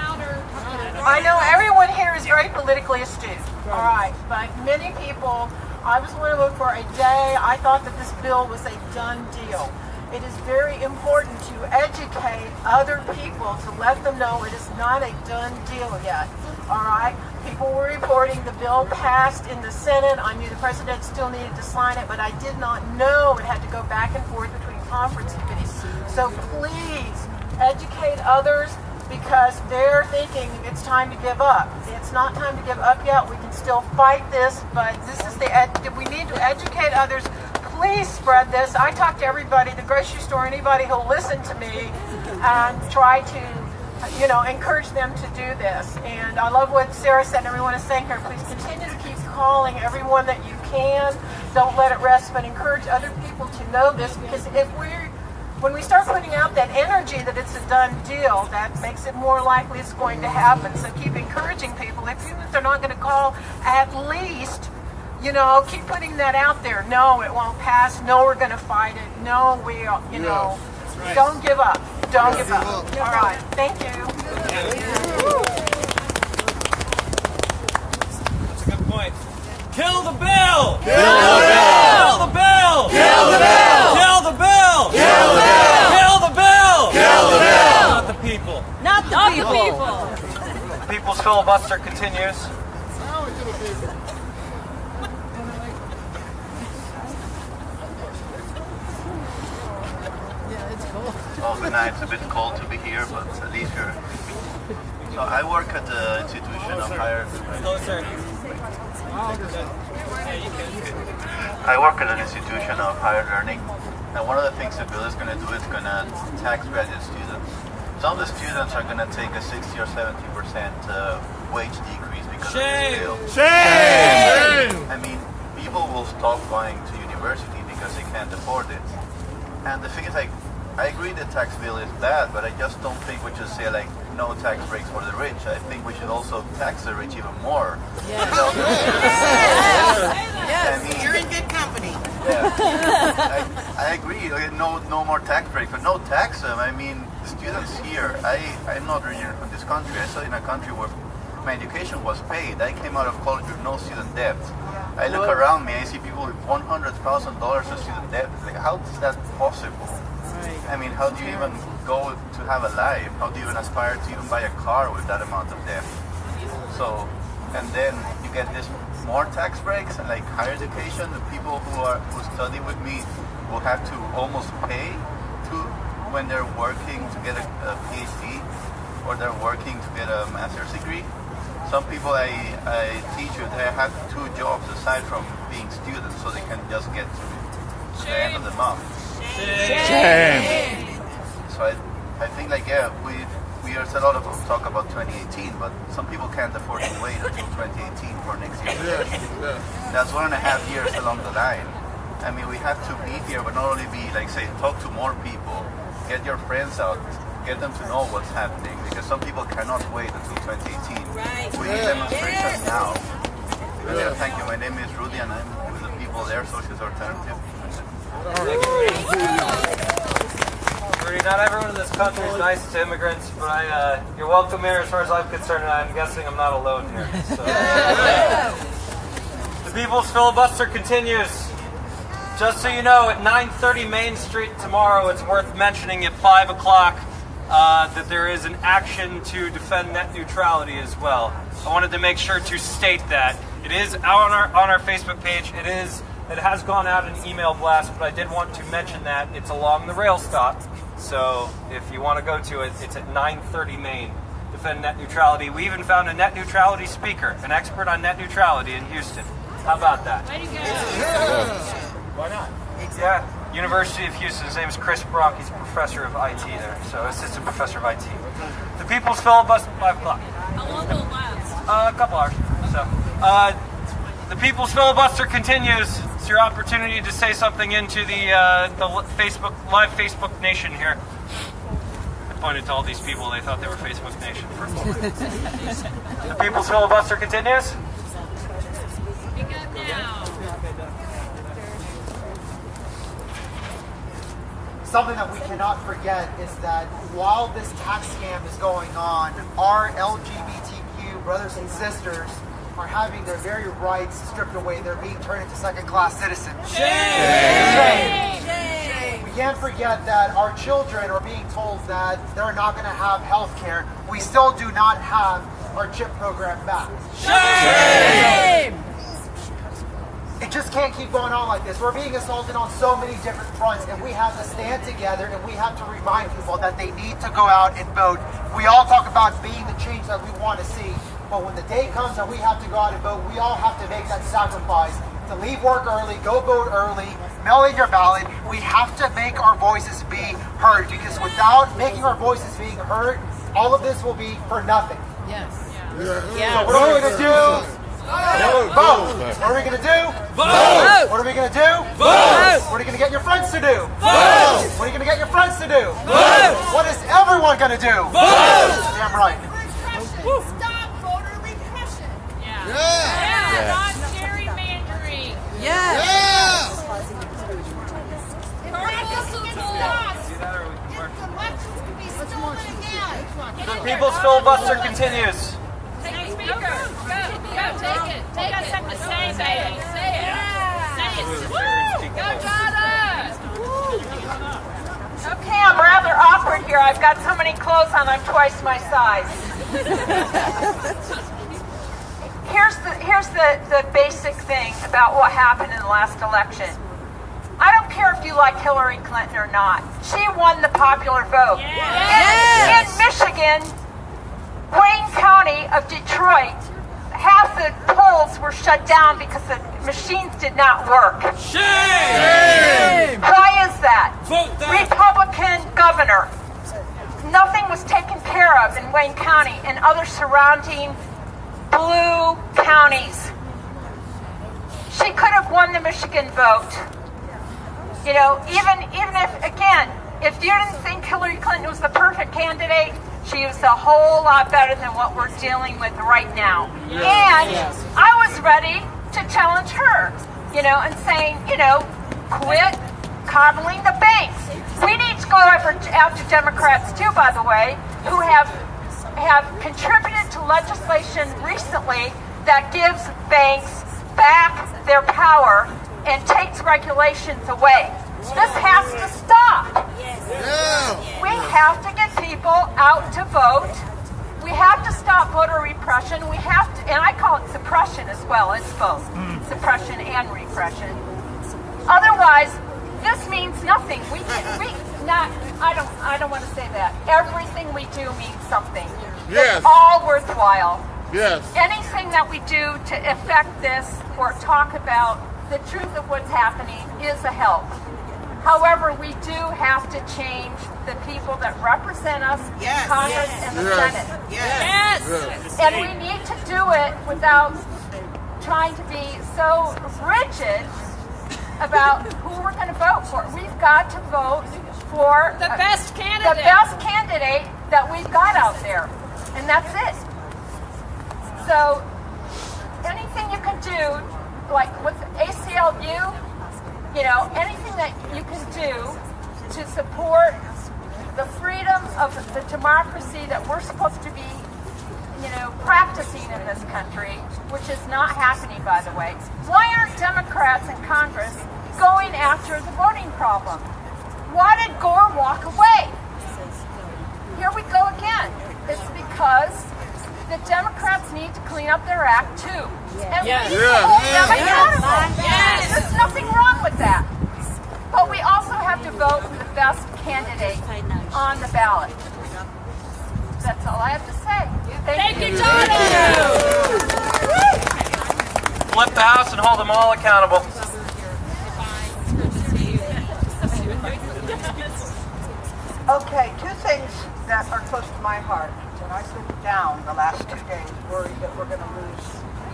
I know everyone here is very politically astute. All right, but many people, I was willing to look for a day. I thought that this bill was a done deal. It is very important to educate other people to let them know it is not a done deal yet. All right, people were reporting the bill passed in the Senate. I knew the president still needed to sign it, but I did not know it had to go back and forth between conference committees. So please educate others, because they're thinking it's time to give up. It's not time to give up yet. We can still fight this, but this is we need to educate others. please spread this. I talk to everybody, the grocery store, anybody who'll listen to me, and try to, you know, encourage them to do this. And I love what Sarah said, and everyone is saying here. Please continue to keep calling everyone that you can. Don't let it rest, but encourage other people to know this, because when we start putting out that energy that it's a done deal, that makes it more likely it's going to happen. So keep encouraging people. Even if they're not going to call, at least, you know, keep putting that out there. No, it won't pass. No, we're going to fight it. No, you know, don't give up. Don't give up. All right. Thank you. That's a good point. Kill the bill! Kill the bill! Kill the bill! Kill the bill! Kill the bill! Kill the bill! Kill the bill! Kill the bill! Not the people. Not the people. The people's filibuster continues. Well, good night. It's a bit cold to be here, but at least you're. So I work at the institution of higher. I work at an institution of higher learning, and one of the things the bill is going to do is going to tax graduate students. Some of the students are going to take a 60 or 70% wage decrease because of this bill. Shame! I mean, people will stop going to university because they can't afford it. And the thing is, like, I agree the tax bill is bad, but I just don't think we should say, like, no tax breaks for the rich. I think we should also tax the rich even more. Yes. You know? Yes. I mean, You're in good company. Yeah. I agree. No more tax breaks, but no tax them. I mean, the students here, I'm not originally from this country. I studied in a country where my education was paid. I came out of college with no student debt. I look around me, I see people with $100,000 of student debt. It's like, how is that possible? I mean, how do you even go to have a life? How do you even aspire to even buy a car with that amount of debt? So, and then you get this more tax breaks and like higher education. The people who study with me will have to almost pay to when they're working to get a PhD or they're working to get a master's degree. Some people I teach with, they have 2 jobs aside from being students, so they can just get to the end of the month. Shame. So I think, like, yeah, there's a lot of talk about 2018, but some people can't afford to wait until 2018 for next year. That's 1.5 years along the line. I mean, we have to be here, but not only be, like, say, talk to more people, get your friends out, get them to know what's happening, because some people cannot wait until 2018. We need demonstrations now. Yeah, thank you. My name is Rudy, and I'm with the people there, Socialist Alternative. Rudy, not everyone in this country is nice to immigrants, but you're welcome here as far as I'm concerned, and I'm guessing I'm not alone here. So. The people's filibuster continues. Just so you know, at 9:30 Main Street tomorrow, it's worth mentioning at 5 o'clock that there is an action to defend net neutrality as well. I wanted to make sure to state that. It is out on our Facebook page. It has gone out in email blast, but I did want to mention that it's along the rail stop. So if you want to go to it, it's at 9:30 Main. Defend net neutrality. We even found a net neutrality speaker, an expert on net neutrality in Houston. How about that? Why not? Yeah. University of Houston. His name is Chris Brock. He's a professor of IT there, so assistant professor of IT. The people's filibuster, 5 o'clock. How long will it last? A couple hours. So, the people's filibuster continues. It's your opportunity to say something into the live Facebook Nation here. I pointed to all these people. They thought they were Facebook Nation for a moment. The people's filibuster continues. Speak up now. Something that we cannot forget is that while this tax scam is going on, our LGBTQ brothers and sisters are having their very rights stripped away. They're being turned into second-class citizens. Shame! Shame! We can't forget that our children are being told that they're not going to have health care. We still do not have our CHIP program back. Shame! It just can't keep going on like this. We're being assaulted on so many different fronts, and we have to stand together, and we have to remind people that they need to go out and vote. We all talk about being the change that we want to see, but when the day comes that we have to go out and vote, we all have to make that sacrifice, to leave work early, go vote early, mail in your ballot. We have to make our voices be heard, because without making our voices being heard, all of this will be for nothing. Yes. So what are we going to do? Vote. What are we going to do? Vote. What are we going to do? Vote. What are you going to get your friends to do? Vote. What are you going to get your friends to do? Vote. What is everyone going to do? Vote. Damn right. Stop voter repression. Yeah. Yeah. Not gerrymandering. Yes. The people's filibuster continues. Take the speaker. Go, take it. Take it. Something to say, baby. Say it. Say it. Woo! Go, Donna! Okay, I'm rather awkward here. I've got so many clothes on, I'm twice my size. Here's the basic thing about what happened in the last election. I don't care if you like Hillary Clinton or not. She won the popular vote. In Michigan, Wayne County of Detroit, half the polls were shut down because the machines did not work. Shame! Why is that? Vote that. Republican governor. Nothing was taken care of in Wayne County and other surrounding blue counties. She could have won the Michigan vote. You know, even if, again, if you didn't think Hillary Clinton was the perfect candidate, she was a whole lot better than what we're dealing with right now. And I was ready to challenge her, you know, and saying, you know, quit coddling the banks. We need to go after Democrats too, by the way, who have contributed to legislation recently that gives banks back their power and takes regulations away. This has to stop. We have to get people out to vote. We have to stop voter repression. We have to, and I call it suppression as well. It's both suppression and repression. Otherwise, this means nothing. I don't want to say that. Everything we do means something. Yes. It's all worthwhile. Yes. Anything that we do to affect this or talk about the truth of what's happening is a help. However, we do have to change the people that represent us in Congress and the Senate. And we need to do it without trying to be so rigid about who we're going to vote for. We've got to vote for The best candidate. The best candidate that we've got out there. And that's it. So anything you can do, like with ACLU, you know, anything that you can do to support the freedom of the democracy that we're supposed to be, you know, practicing in this country, which is not happening, by the way. Why aren't Democrats in Congress going after the voting problem? Why did Gore walk away? Here we go again. It's because the Democrats need to clean up their act too. And we need to hold them accountable. There's nothing wrong with that. But we also have to vote for the best candidate on the ballot. That's all I have to say. Thank you, Flip the house and hold them all accountable. Okay, two things that are close to my heart. When I sit down the last 2 days worried that we're going to lose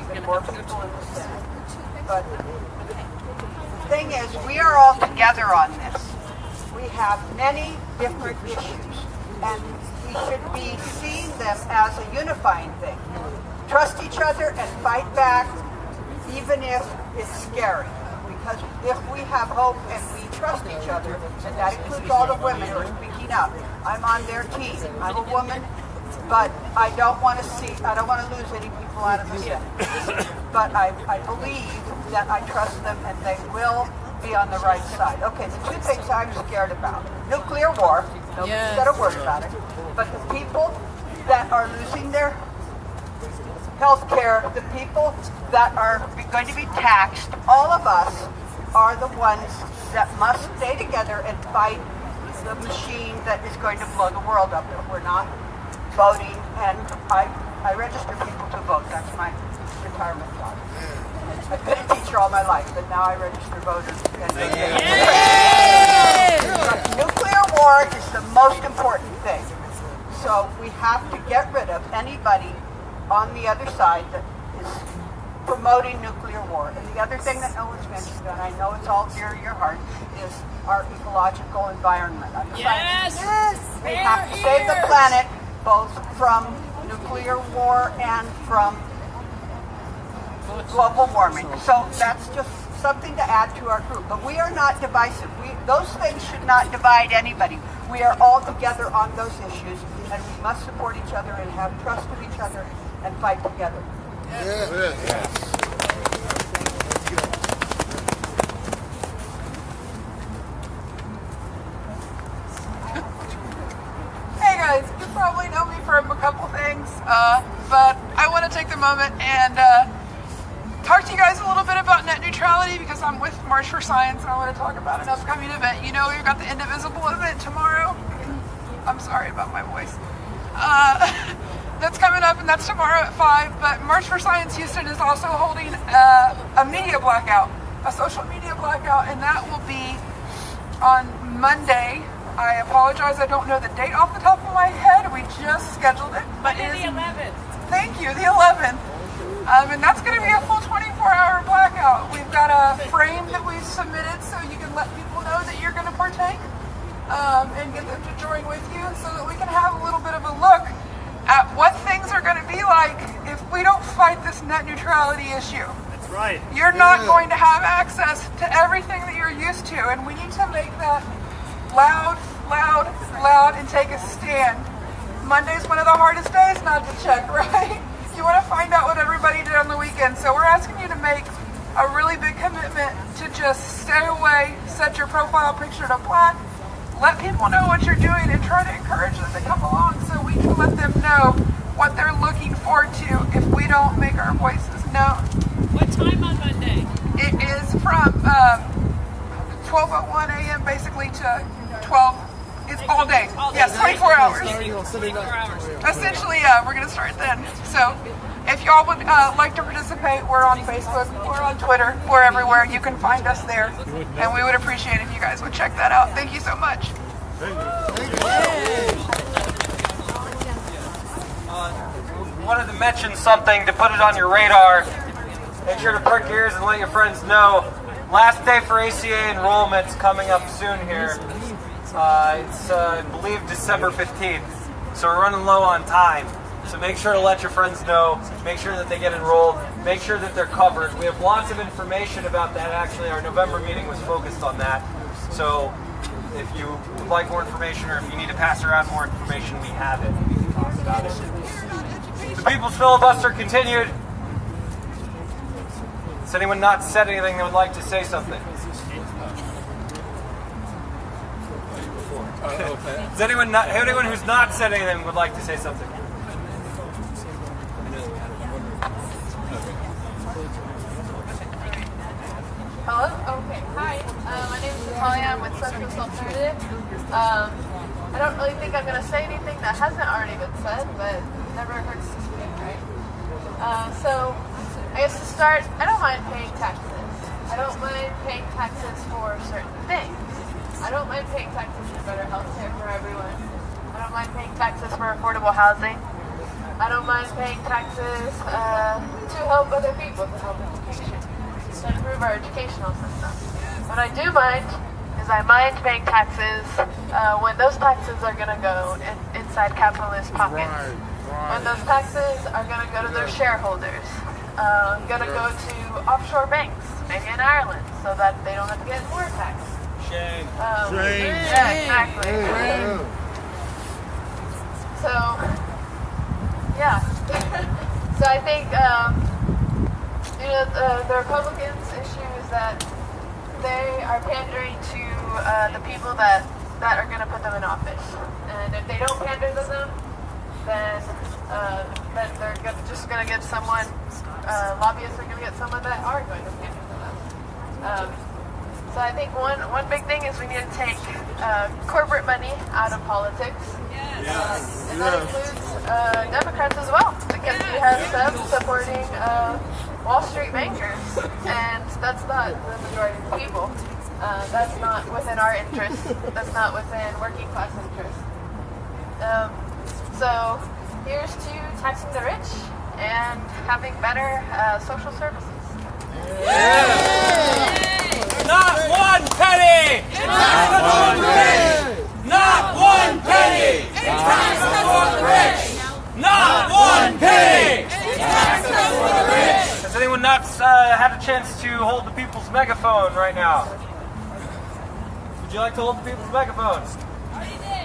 even more people in the Senate. But the thing is, we are all together on this. We have many different issues, and we should be seeing them as a unifying thing. Trust each other and fight back, even if it's scary. Because if we have hope and we trust each other, and that includes all the women who are speaking up. I'm on their team. I'm a woman, but I don't want to lose any people out of the Senate. But I believe that I trust them and they will be on the right side. Okay, the two things I'm scared about. Nuclear war, nobody said a word about it. But the people that are losing their health care, the people that are going to be taxed, all of us are the ones that must stay together and fight the machine that is going to blow the world up if we're not voting. And I register people to vote. That's my retirement job. I've been a teacher register all my life, but now I register voters. Nuclear war is the most important thing. So we have to get rid of anybody on the other side that is promoting nuclear war. And the other thing that no one's mentioned, and I know it's all dear to your heart, is our ecological environment. Yes! We have to save the planet both from nuclear war and from global warming. So that's just something to add to our group. But we are not divisive. Those things should not divide anybody. We are all together on those issues, and we must support each other and have trust of each other and fight together. Hey guys, you probably know me from a couple things, but I want to take the moment and talk to you guys a little bit about net neutrality because I'm with March for Science and I want to talk about an upcoming event. You know, we've got the Indivisible event tomorrow. I'm sorry about my voice. That's coming up and that's tomorrow at 5, but March for Science Houston is also holding a media blackout, a social media blackout, and that will be on Monday. I apologize, I don't know the date off the top of my head. We just scheduled it. But Monday the 11th. Thank you, the 11th. And that's going to be a full 24-hour blackout. We've got a frame that we've submitted so you can let people know that you're going to partake and get them to join with you so that we can have a little bit of a look at what things are going to be like if we don't fight this net neutrality issue. That's right. You're not going to have access to everything that you're used to, and we need to make that loud, and take a stand. Monday's one of the hardest days not to check, right? You want to find out what everybody did on the weekend, so we're asking you to make a really big commitment to just stay away, set your profile picture to black, let people know what you're doing, and try to encourage them to come along so we can let them know what they're looking forward to if we don't make our voices known. What time on Monday? It is from 12:01 a.m. basically to 12. It's all day. Yes, 24 hours. Essentially, yeah, we're going to start then. So if y'all would like to participate, we're on Facebook, we're on Twitter, we're everywhere. You can find us there. And we would appreciate if you guys would check that out. Thank you so much. Wanted to mention something to put it on your radar. Make sure to perk your ears and let your friends know. Last day for ACA enrollment's coming up soon here. It's, I believe, December 15th. So we're running low on time. So make sure to let your friends know. Make sure that they get enrolled. Make sure that they're covered. We have lots of information about that. Actually, our November meeting was focused on that. So if you would like more information or if you need to pass around more information, we have it. We can talk about it. The People's Filibuster continued. Has anyone not said anything that would like to say something? Does anyone who's not said anything would like to say something? Hello? Okay. Hi. My name is Natalia. I'm with Socialist Alternative. I don't really think I'm going to say anything that hasn't already been said, but it never hurts to speak, right? So, I guess to start, I don't mind paying taxes. I don't mind paying taxes for certain things. I don't mind paying taxes for better health care for everyone. I don't mind paying taxes for affordable housing. I don't mind paying taxes to help other people, to help education, to improve our educational system. What I do mind is I mind paying taxes when those taxes are going to go inside capitalist pockets. When those taxes are going to go to their shareholders, going to go to offshore banks, maybe in Ireland, so that they don't have to get more tax. Shame. Yeah, exactly. So, yeah. So I think, the Republicans' issue is that they are pandering to the people that are going to put them in office. And if they don't pander to them, then they're just going to get someone, lobbyists are going to get someone that are going to pander to them. So I think one big thing is we need to take corporate money out of politics. And that includes Democrats as well, because we have some supporting Wall Street bankers. And that's not the majority of the people. That's not within our interest. That's not within working class interest. So here's to taxing the rich and having better social services. Not one penny! Not one penny! Not one penny! Tax for the rich! Not one penny! Tax for the rich! Has anyone not had a chance to hold the people's megaphone right now? Would you like to hold the people's megaphone?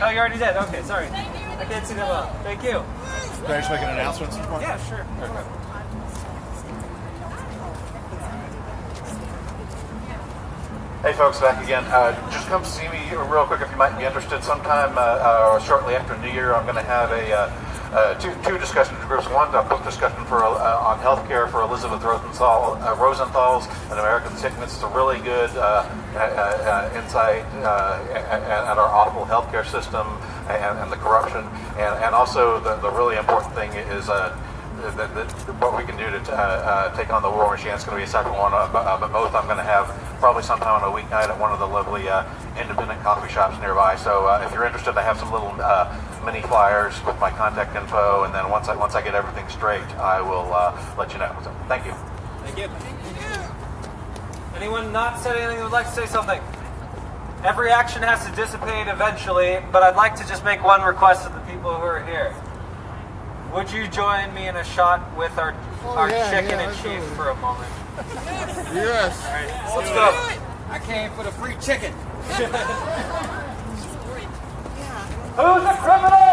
Oh, you already did? Okay, sorry. I can't see that well. Thank you. Can I just make an announcement? Yeah, sure. Hey folks, back again. Just come see me real quick if you might be interested. Sometime shortly after New Year, I'm going to have two discussion groups. One, a book discussion on healthcare for Elizabeth Rosenthal's An American Sickness. It's a really good insight at our awful healthcare system and the corruption. And also the really important thing is what we can do to take on the war machine. It's going to be a second one, but both I'm going to have probably sometime on a weeknight at one of the lovely independent coffee shops nearby. So if you're interested, I have some little mini flyers with my contact info, and then once I get everything straight, I will let you know. So, thank you. Thank you. Anyone not said anything that would like to say something? Every action has to dissipate eventually, but I'd like to just make one request of the people who are here. Would you join me in a shot with our chicken and chief for a moment? Yes. All right, let's go. I came for the free chicken. Who's a criminal?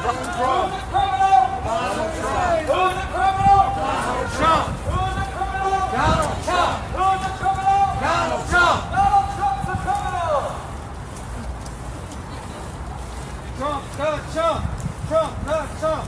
Donald Trump. Who's a criminal? Donald Trump. Who's a criminal? Donald Trump. Who's a criminal? Donald Trump. Who's a criminal? Donald Trump. Donald Trump's a criminal. Trump, Trump. Trump, Trump.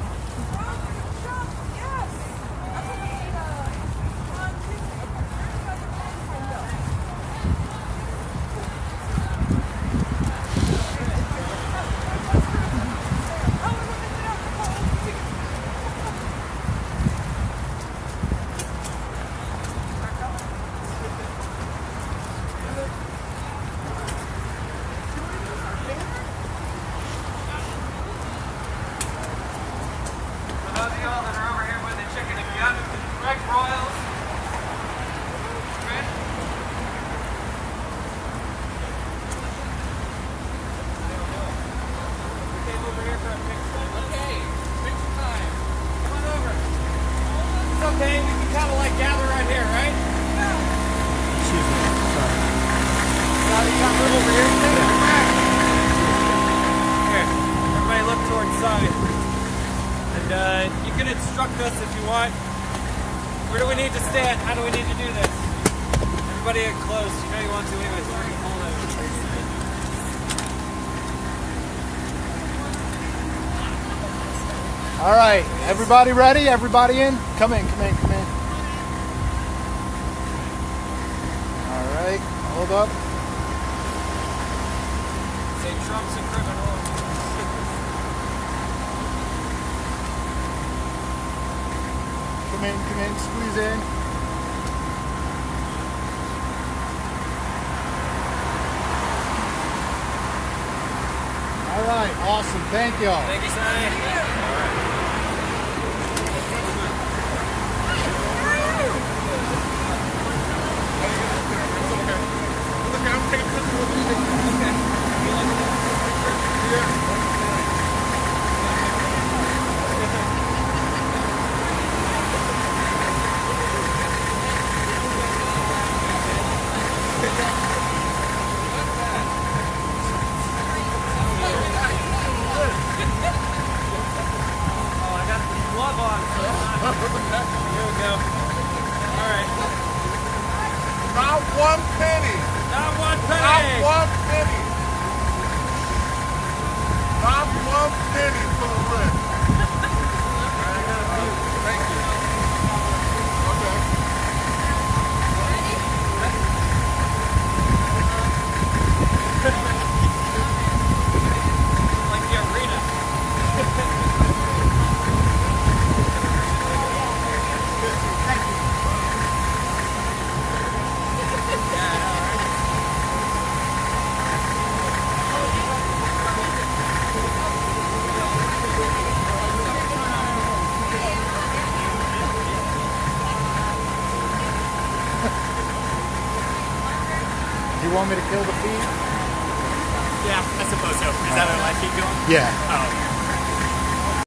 Okay, we can kind of like gather right here, right? Excuse me. Sorry. Come over here. Here, everybody look towards side. And you can instruct us if you want. Where do we need to stand? How do we need to do this? Everybody get close. You know you want to anyway, so we're going to hold it. All right, everybody ready? Everybody in? Come in. All right, hold up. Say Trump's a criminal. Come in, squeeze in. All right, awesome. Thank y'all. Thank you, Sonny. Not one penny. Not one penny. Not one penny. Not one penny for the rent. Thank you. Okay. Like the arena. want me to kill the feed? Yeah, I suppose so. Is that what I keep doing? Yeah. Oh.